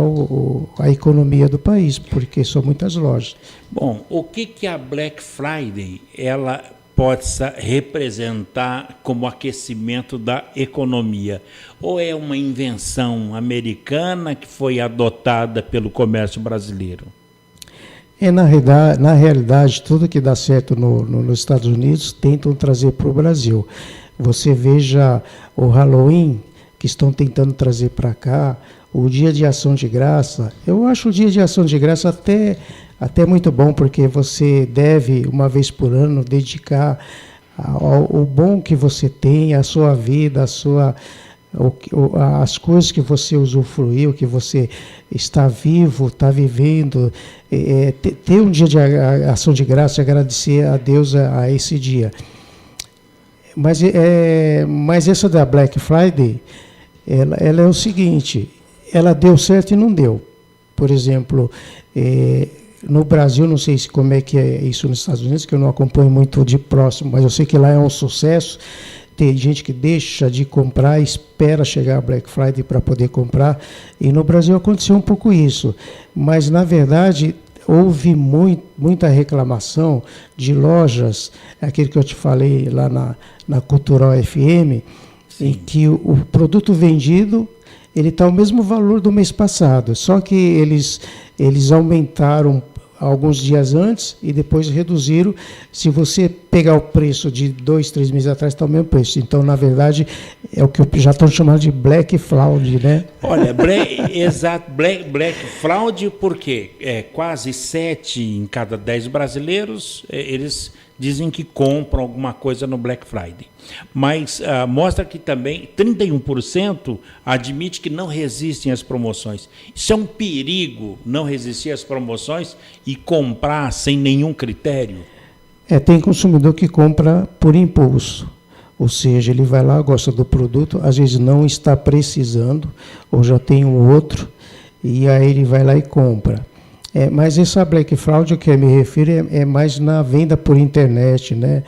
a economia do país, porque são muitas lojas. Bom, o que a Black Friday ela possa representar como aquecimento da economia? Ou é uma invenção americana que foi adotada pelo comércio brasileiro? Na realidade, tudo que dá certo nos Estados Unidos tentam trazer para o Brasil. Você veja o Halloween, que estão tentando trazer para cá, o Dia de Ação de Graça. Eu acho o Dia de Ação de Graça até muito bom, porque você deve, uma vez por ano, dedicar ao bom que você tem, a sua vida, as coisas que você usufruiu, que você está vivo, está vivendo, ter um dia de ação de graça e agradecer a Deus a esse dia. Mas essa da Black Friday, ela é o seguinte, ela deu certo e não deu. Por exemplo, no Brasil, não sei como é que é isso nos Estados Unidos, que eu não acompanho muito de próximo, mas eu sei que lá é um sucesso. Tem gente que deixa de comprar, espera chegar a Black Friday para poder comprar. E no Brasil aconteceu um pouco isso. Mas, na verdade, houve muita reclamação de lojas, aquele que eu te falei lá na Cultural FM, sim, em que o produto vendido ele está ao mesmo valor do mês passado, só que eles aumentaram alguns dias antes e depois reduziram. Se você pegar o preço de 2, 3 meses atrás, está o mesmo preço. Então, na verdade, é o que já estão chamando de Black Fraud, né? Olha, exato, Black Fraud, porque quase 7 em cada 10 brasileiros, eles dizem que compram alguma coisa no Black Friday. Mas mostra que também 31% admite que não resistem às promoções. Isso é um perigo, não resistir às promoções e comprar sem nenhum critério? Tem consumidor que compra por impulso. Ou seja, ele vai lá, gosta do produto, às vezes não está precisando, ou já tem um outro, e aí ele vai lá e compra. Mas essa Black Fraud, o que eu me refiro, é mais na venda por internet, né?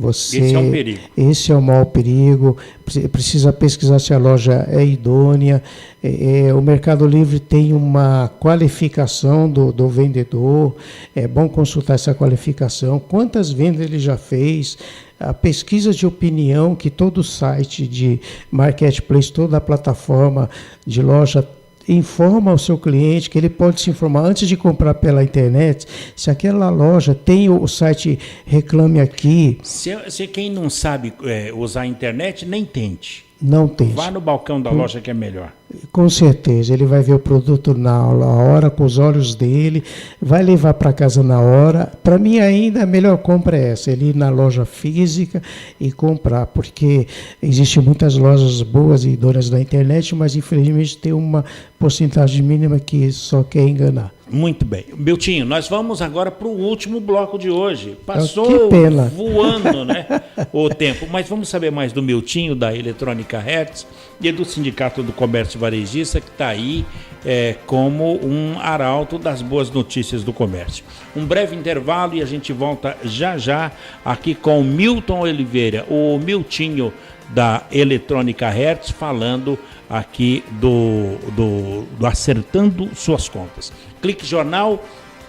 Esse é um perigo. Esse é o maior perigo. Precisa pesquisar se a loja é idônea. O Mercado Livre tem uma qualificação do vendedor. É bom consultar essa qualificação. Quantas vendas ele já fez? A pesquisa de opinião que todo site de marketplace, toda a plataforma de loja informa ao seu cliente que ele pode se informar antes de comprar pela internet. Se aquela loja tem o site Reclame Aqui. Se quem não sabe usar a internet, nem tente. Não tente. Vá no balcão da loja que é melhor. Com certeza, ele vai ver o produto na hora, com os olhos dele, vai levar para casa na hora. Para mim ainda a melhor compra é essa, ele ir na loja física e comprar, porque existem muitas lojas boas e donas da internet, mas infelizmente tem uma porcentagem mínima que só quer enganar. Muito bem. Miltinho, nós vamos agora para o último bloco de hoje. Passou voando, né, o tempo. Mas vamos saber mais do Miltinho, da Eletrônica Hertz e do Sindicato do Comércio Varejista, que está aí como um arauto das boas notícias do comércio. Um breve intervalo e a gente volta já aqui com o Milton Oliveira, o Miltinho da Eletrônica Hertz, falando aqui do Acertando Suas Contas. Clique Jornal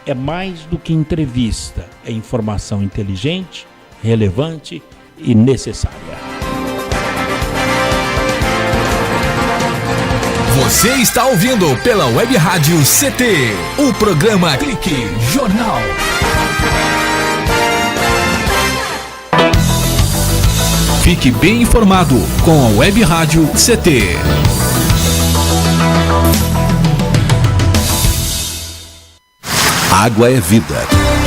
é mais do que entrevista, é informação inteligente, relevante e necessária. Você está ouvindo pela Web Rádio CT, o programa Clique Jornal. Fique bem informado com a Web Rádio CT. Água é vida.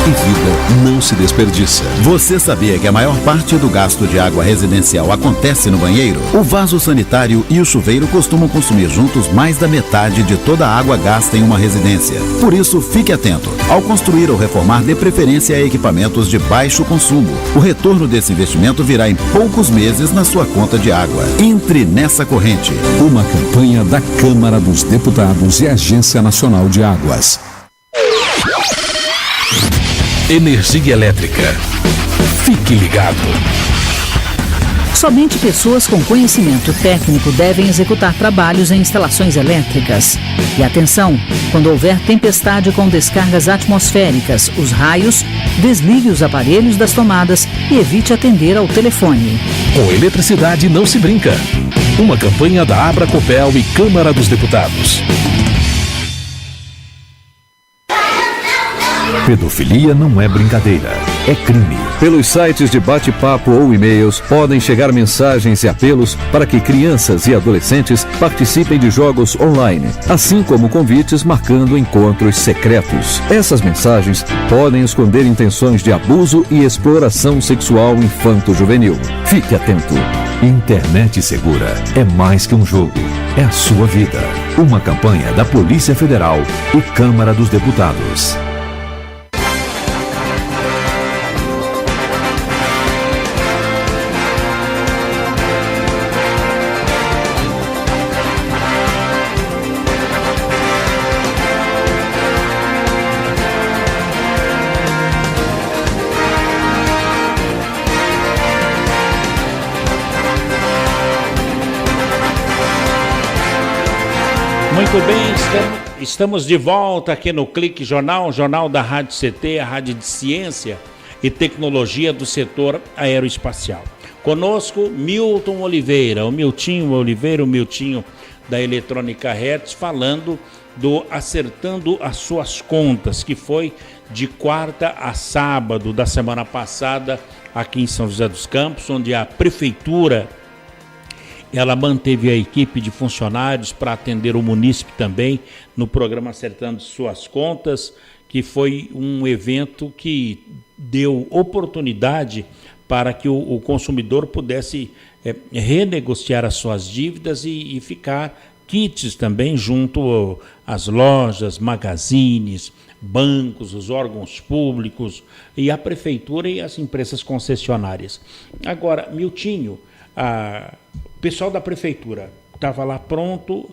E vida não se desperdiça. Você sabia que a maior parte do gasto de água residencial acontece no banheiro? O vaso sanitário e o chuveiro costumam consumir juntos mais da metade de toda a água gasta em uma residência. Por isso, fique atento. Ao construir ou reformar, dê preferência a equipamentos de baixo consumo. O retorno desse investimento virá em poucos meses na sua conta de água. Entre nessa corrente. Uma campanha da Câmara dos Deputados e Agência Nacional de Águas. Energia elétrica. Fique ligado. Somente pessoas com conhecimento técnico devem executar trabalhos em instalações elétricas. E atenção, quando houver tempestade com descargas atmosféricas, os raios, desligue os aparelhos das tomadas e evite atender ao telefone. Com eletricidade não se brinca. Uma campanha da Abracopel e Câmara dos Deputados. Pedofilia não é brincadeira, é crime. Pelos sites de bate-papo ou e-mails podem chegar mensagens e apelos para que crianças e adolescentes participem de jogos online, assim como convites marcando encontros secretos. Essas mensagens podem esconder intenções de abuso e exploração sexual infanto-juvenil. Fique atento. Internet segura é mais que um jogo, é a sua vida. Uma campanha da Polícia Federal e Câmara dos Deputados. Muito bem, estamos de volta aqui no Clique Jornal, jornal da Rádio CT, a rádio de ciência e tecnologia do setor aeroespacial. Conosco, Milton Oliveira, o Miltinho Oliveira, o Miltinho da Eletrônica Hertz, falando do Acertando as Suas Contas, que foi de quarta a sábado da semana passada aqui em São José dos Campos, onde a prefeitura ela manteve a equipe de funcionários para atender o munícipe também no programa Acertando Suas Contas, que foi um evento que deu oportunidade para que o consumidor pudesse renegociar as suas dívidas e ficar kits também junto às lojas, magazines, bancos, os órgãos públicos e a prefeitura e as empresas concessionárias. Agora, Miltinho, o pessoal da prefeitura estava lá pronto,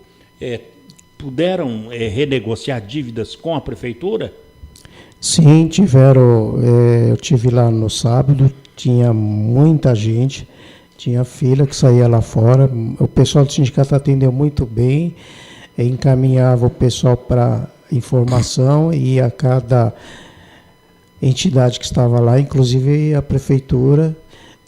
puderam renegociar dívidas com a prefeitura? Sim, tiveram. Eu estive lá no sábado, tinha muita gente, tinha fila que saía lá fora. O pessoal do sindicato atendeu muito bem, encaminhava o pessoal para informação e a cada entidade que estava lá, inclusive a prefeitura.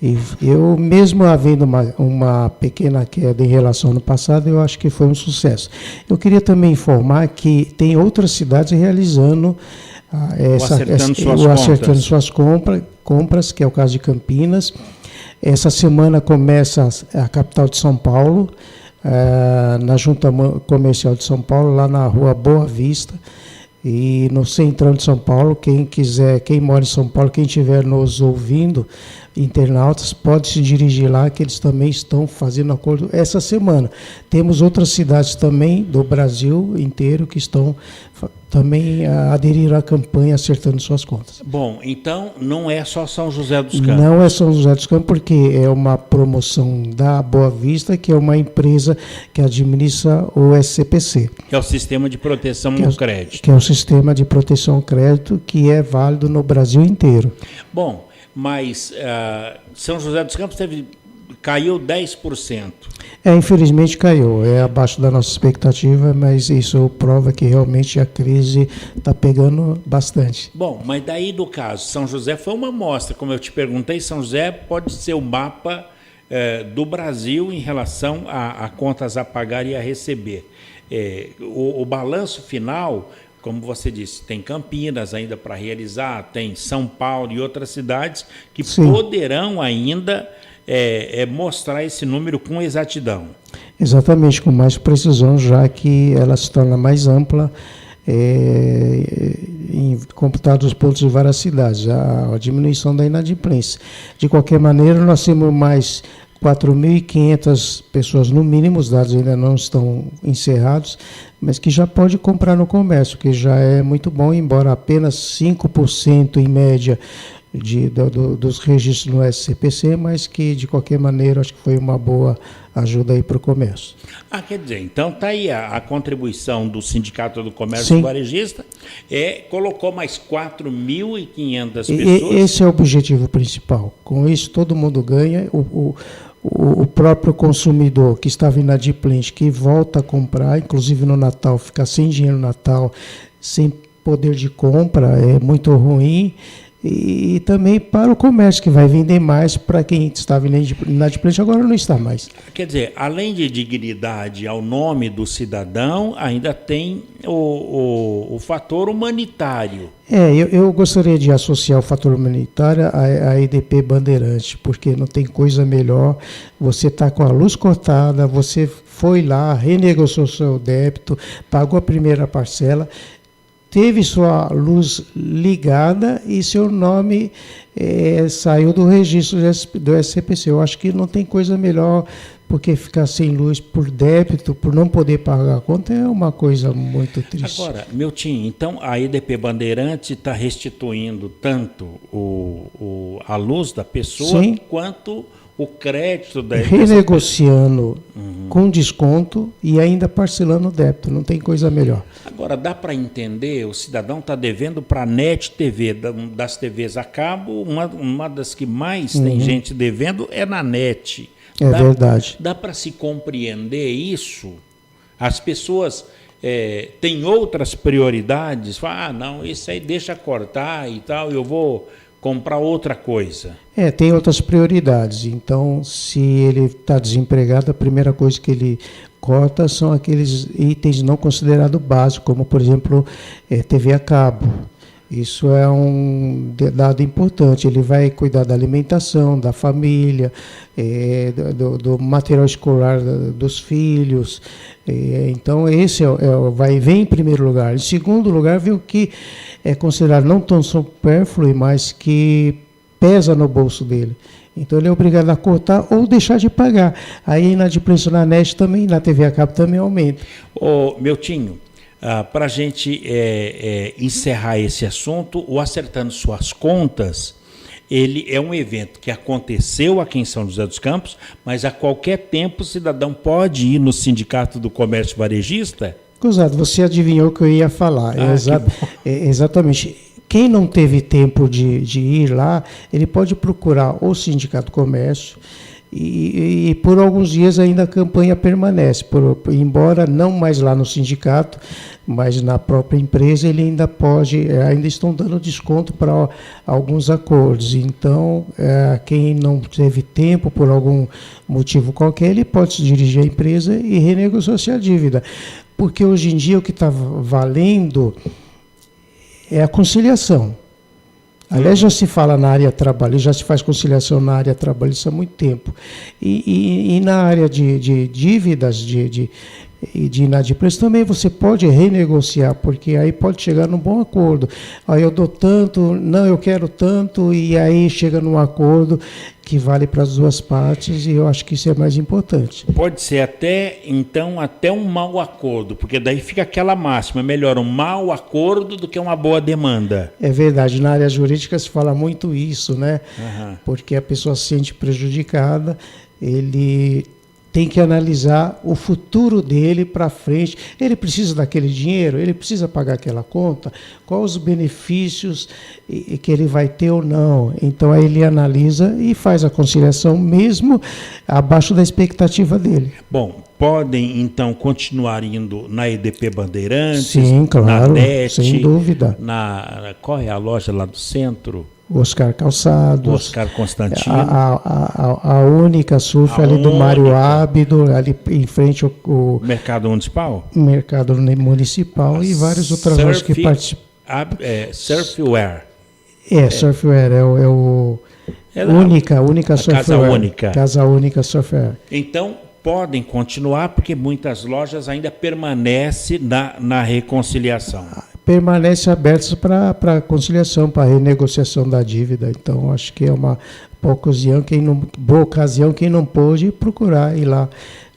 E eu, mesmo havendo uma pequena queda em relação ao ano passado, eu acho que foi um sucesso. Eu queria também informar que tem outras cidades realizando Acertando Suas Compras, que é o caso de Campinas. Essa semana começa a capital de São Paulo, na Junta Comercial de São Paulo, lá na Rua Boa Vista, e no centrão de São Paulo. Quem quiser, quem mora em São Paulo, quem estiver nos ouvindo, internautas, pode se dirigir lá, que eles também estão fazendo acordo essa semana. Temos outras cidades também do Brasil inteiro que estão também aderiram à campanha Acertando Suas Contas. Bom, então não é só São José dos Campos. Não é São José dos Campos, porque é uma promoção da Boa Vista, que é uma empresa que administra o SCPC. Que é o Sistema de Proteção ao Crédito. Que é o Sistema de Proteção ao Crédito, que é válido no Brasil inteiro. Bom, mas São José dos Campos caiu 10%. Infelizmente caiu, é abaixo da nossa expectativa, mas isso prova que realmente a crise está pegando bastante. Bom, mas daí do caso, São José foi uma amostra, como eu te perguntei, São José pode ser o mapa do Brasil em relação a contas a pagar e a receber. O balanço final, como você disse, tem Campinas ainda para realizar, tem São Paulo e outras cidades que Sim. poderão ainda mostrar esse número com exatidão. Exatamente, com mais precisão, já que ela se torna mais ampla em computados os pontos de várias cidades, a diminuição da inadimplência. De qualquer maneira, nós temos mais 4.500 pessoas no mínimo, os dados ainda não estão encerrados, mas que já pode comprar no comércio, que já é muito bom, embora apenas 5% em média dos registros no SCPC, mas que, de qualquer maneira, acho que foi uma boa ajuda aí para o comércio. Quer dizer, então está aí a contribuição do Sindicato do Comércio Varejista, colocou mais 4.500 pessoas. Esse é o objetivo principal. Com isso, todo mundo ganha. O próprio consumidor que estava inadimplente, que volta a comprar, inclusive no Natal, ficar sem dinheiro no Natal, sem poder de compra, é muito ruim. E também para o comércio, que vai vender mais para quem estava inadimplente, agora não está mais. Quer dizer, além de dignidade ao nome do cidadão, ainda tem o fator humanitário. Eu gostaria de associar o fator humanitário à EDP Bandeirante, porque não tem coisa melhor. Você está com a luz cortada, você foi lá, renegociou seu débito, pagou a primeira parcela, teve sua luz ligada e seu nome saiu do registro do SCPC. Eu acho que não tem coisa melhor, porque ficar sem luz por débito, por não poder pagar a conta, é uma coisa muito triste. Agora, Milton, então a EDP Bandeirante está restituindo tanto a luz da pessoa, sim, quanto o crédito da renegociando com desconto e ainda parcelando o débito. Não tem coisa melhor. Agora, dá para entender, o cidadão está devendo para a NET TV, das TVs a cabo, uma das que mais tem gente devendo é na NET. Verdade. Dá para se compreender isso? As pessoas têm outras prioridades, falam, não, isso aí deixa cortar e tal, eu vou comprar outra coisa. Tem outras prioridades. Então, se ele está desempregado, a primeira coisa que ele corta são aqueles itens não considerados básicos, como, por exemplo, TV a cabo. Isso é um dado importante. Ele vai cuidar da alimentação, da família, do material escolar dos filhos. Então, esse vem em primeiro lugar. Em segundo lugar, vem o que é considerado não tão supérfluo, mas que pesa no bolso dele. Então, ele é obrigado a cortar ou deixar de pagar. Aí, a inadimplência na NET também, na TV a cabo também aumenta. Miltinho, para a gente encerrar esse assunto, o Acertando Suas Contas, ele é um evento que aconteceu aqui em São José dos Campos, mas a qualquer tempo o cidadão pode ir no Sindicato do Comércio Varejista? Cruzado, você adivinhou o que eu ia falar. Exatamente. Quem não teve tempo de ir lá, ele pode procurar o Sindicato do Comércio e por alguns dias ainda a campanha permanece. Embora não mais lá no sindicato, mas na própria empresa, ele ainda estão dando desconto para alguns acordos. Então, quem não teve tempo por algum motivo qualquer, ele pode se dirigir à empresa e renegociar a dívida. Porque hoje em dia o que está valendo é a conciliação. Aliás, já se fala na área trabalhista, já se faz conciliação na área trabalhista há muito tempo. E na área de dívidas, de inadimplência, também você pode renegociar, porque aí pode chegar num bom acordo. Aí eu dou tanto, não, eu quero tanto, e aí chega num acordo que vale para as duas partes, e eu acho que isso é mais importante. Pode ser até um mau acordo, porque daí fica aquela máxima, melhor um mau acordo do que uma boa demanda. É verdade, na área jurídica se fala muito isso, né? Porque a pessoa se sente prejudicada, ele tem que analisar o futuro dele para frente. Ele precisa daquele dinheiro, ele precisa pagar aquela conta, quais os benefícios que ele vai ter ou não. Então, aí ele analisa e faz a conciliação mesmo abaixo da expectativa dele. Bom, podem, então, continuar indo na EDP Bandeirantes, sim, claro, na NET, sem dúvida. Qual é a loja lá do centro? Oscar Calçados, Oscar Constantino, a única surf ali do Mário Ábido, ali em frente ao Mercado Municipal? Mercado Municipal e várias outras lojas que participam. Surfwear. Surfwear única Surfwear. Casa única. Casa única Surfwear. Então, podem continuar, porque muitas lojas ainda permanecem na reconciliação. Permanece abertos para conciliação, para renegociação da dívida. Então, acho que é uma boa ocasião, quem não pôde procurar ir lá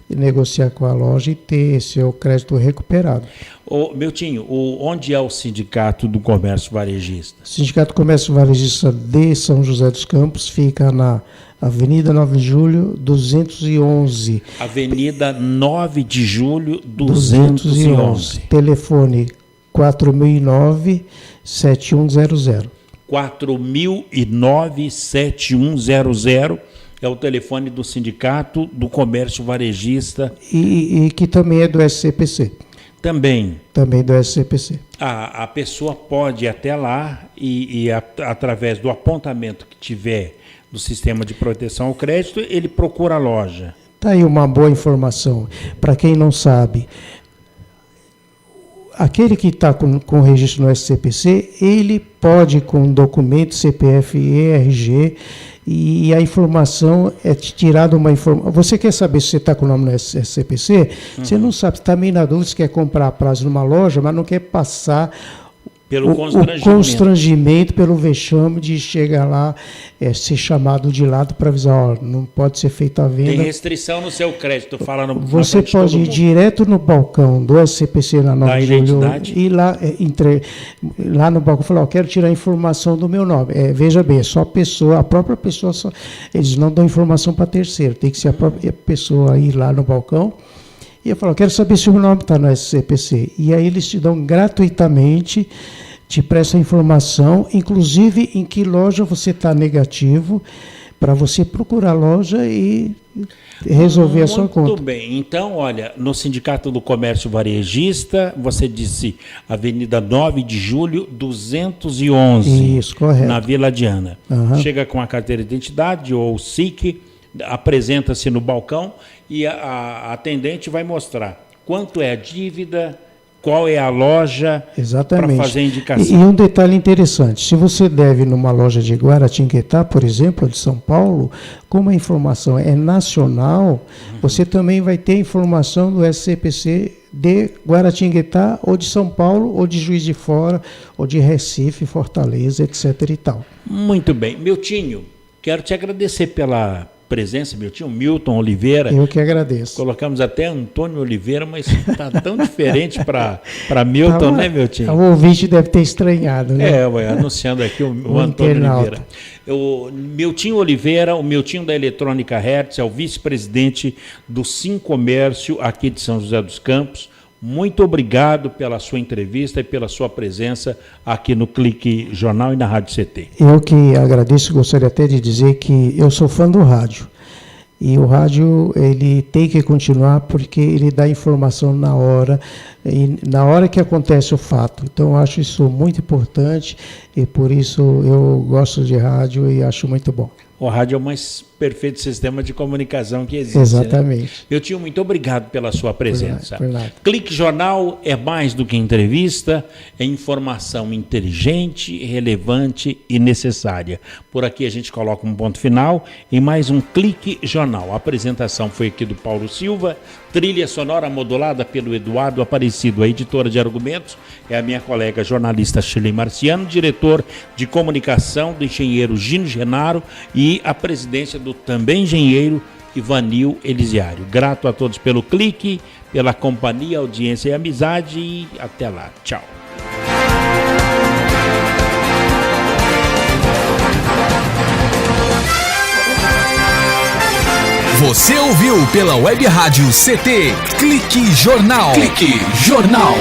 negociar com a loja e ter seu crédito recuperado. Ô, Miltinho, onde é o Sindicato do Comércio Varejista? O Sindicato do Comércio Varejista de São José dos Campos fica na Avenida 9 de Julho, 211. Avenida 9 de Julho, 211. Telefone 4009-7100. 4009-7100 é o telefone do Sindicato do Comércio Varejista. E que também é do SCPC. Também do SCPC. A pessoa pode ir até lá e através do apontamento que tiver do sistema de proteção ao crédito, ele procura a loja. Está aí uma boa informação. Para quem não sabe, aquele que está com registro no SCPC, ele pode, com documento CPF e RG, e a informação é tirada uma informação. Você quer saber se você está com o nome no SCPC? Você não sabe, está meio na dúvida se quer comprar a prazo numa loja, mas não quer passar pelo o constrangimento, pelo vexame de chegar lá, ser chamado de lado para avisar, não pode ser feita a venda. Tem restrição no seu crédito, fala no Você pode ir direto no balcão do SCPC na 9 de Julho e lá no balcão falar, quero tirar a informação do meu nome. Veja bem, é só a própria pessoa, eles não dão informação para terceiro, tem que ser a própria pessoa ir lá no balcão. E eu falo, quero saber se o meu nome está no SCPC. E aí eles te dão gratuitamente, te prestam informação, inclusive em que loja você está negativo, para você procurar a loja e resolver a sua conta. Muito bem. Então, olha, no Sindicato do Comércio Varejista, você disse Avenida 9 de Julho, 211. Isso, correto. Na Vila Diana. Chega com a carteira de identidade ou SIC, apresenta-se no balcão e a atendente vai mostrar quanto é a dívida, qual é a loja para fazer a indicação. E um detalhe interessante, se você deve numa loja de Guaratinguetá, por exemplo, de São Paulo, como a informação é nacional, você também vai ter informação do SCPC de Guaratinguetá, ou de São Paulo, ou de Juiz de Fora, ou de Recife, Fortaleza, etc. e tal. Muito bem. Miltinho, quero te agradecer pela presença, Milton Oliveira. Eu que agradeço. Colocamos até Antônio Oliveira, mas está tão diferente para Milton, né, Milton? O ouvinte deve ter estranhado, né? Anunciando aqui o Antônio Oliveira. O Milton Oliveira, o Milton da Eletrônica Hertz, é o vice-presidente do Sincomércio aqui de São José dos Campos. Muito obrigado pela sua entrevista e pela sua presença aqui no Clique Jornal e na Rádio CT. Eu que agradeço, gostaria até de dizer que eu sou fã do rádio. E o rádio, ele tem que continuar porque ele dá informação na hora que acontece o fato. Então, eu acho isso muito importante e por isso eu gosto de rádio e acho muito bom. O rádio é o mais perfeito sistema de comunicação que existe. Exatamente. Né? Milton, muito obrigado pela sua presença. Por nada. Clique Jornal é mais do que entrevista, é informação inteligente, relevante e necessária. Por aqui a gente coloca um ponto final em mais um Clique Jornal. A apresentação foi aqui do Paulo Silva, trilha sonora modulada pelo Eduardo Aparecido. A editora de argumentos é a minha colega jornalista Shirley Marciano, diretor de comunicação do engenheiro Gino Genaro e a presidência do também engenheiro Ivanil Elisiário. Grato a todos pelo clique, pela companhia, audiência e amizade e até lá. Tchau. Você ouviu pela Web Rádio CT Clique Jornal. Clique Jornal.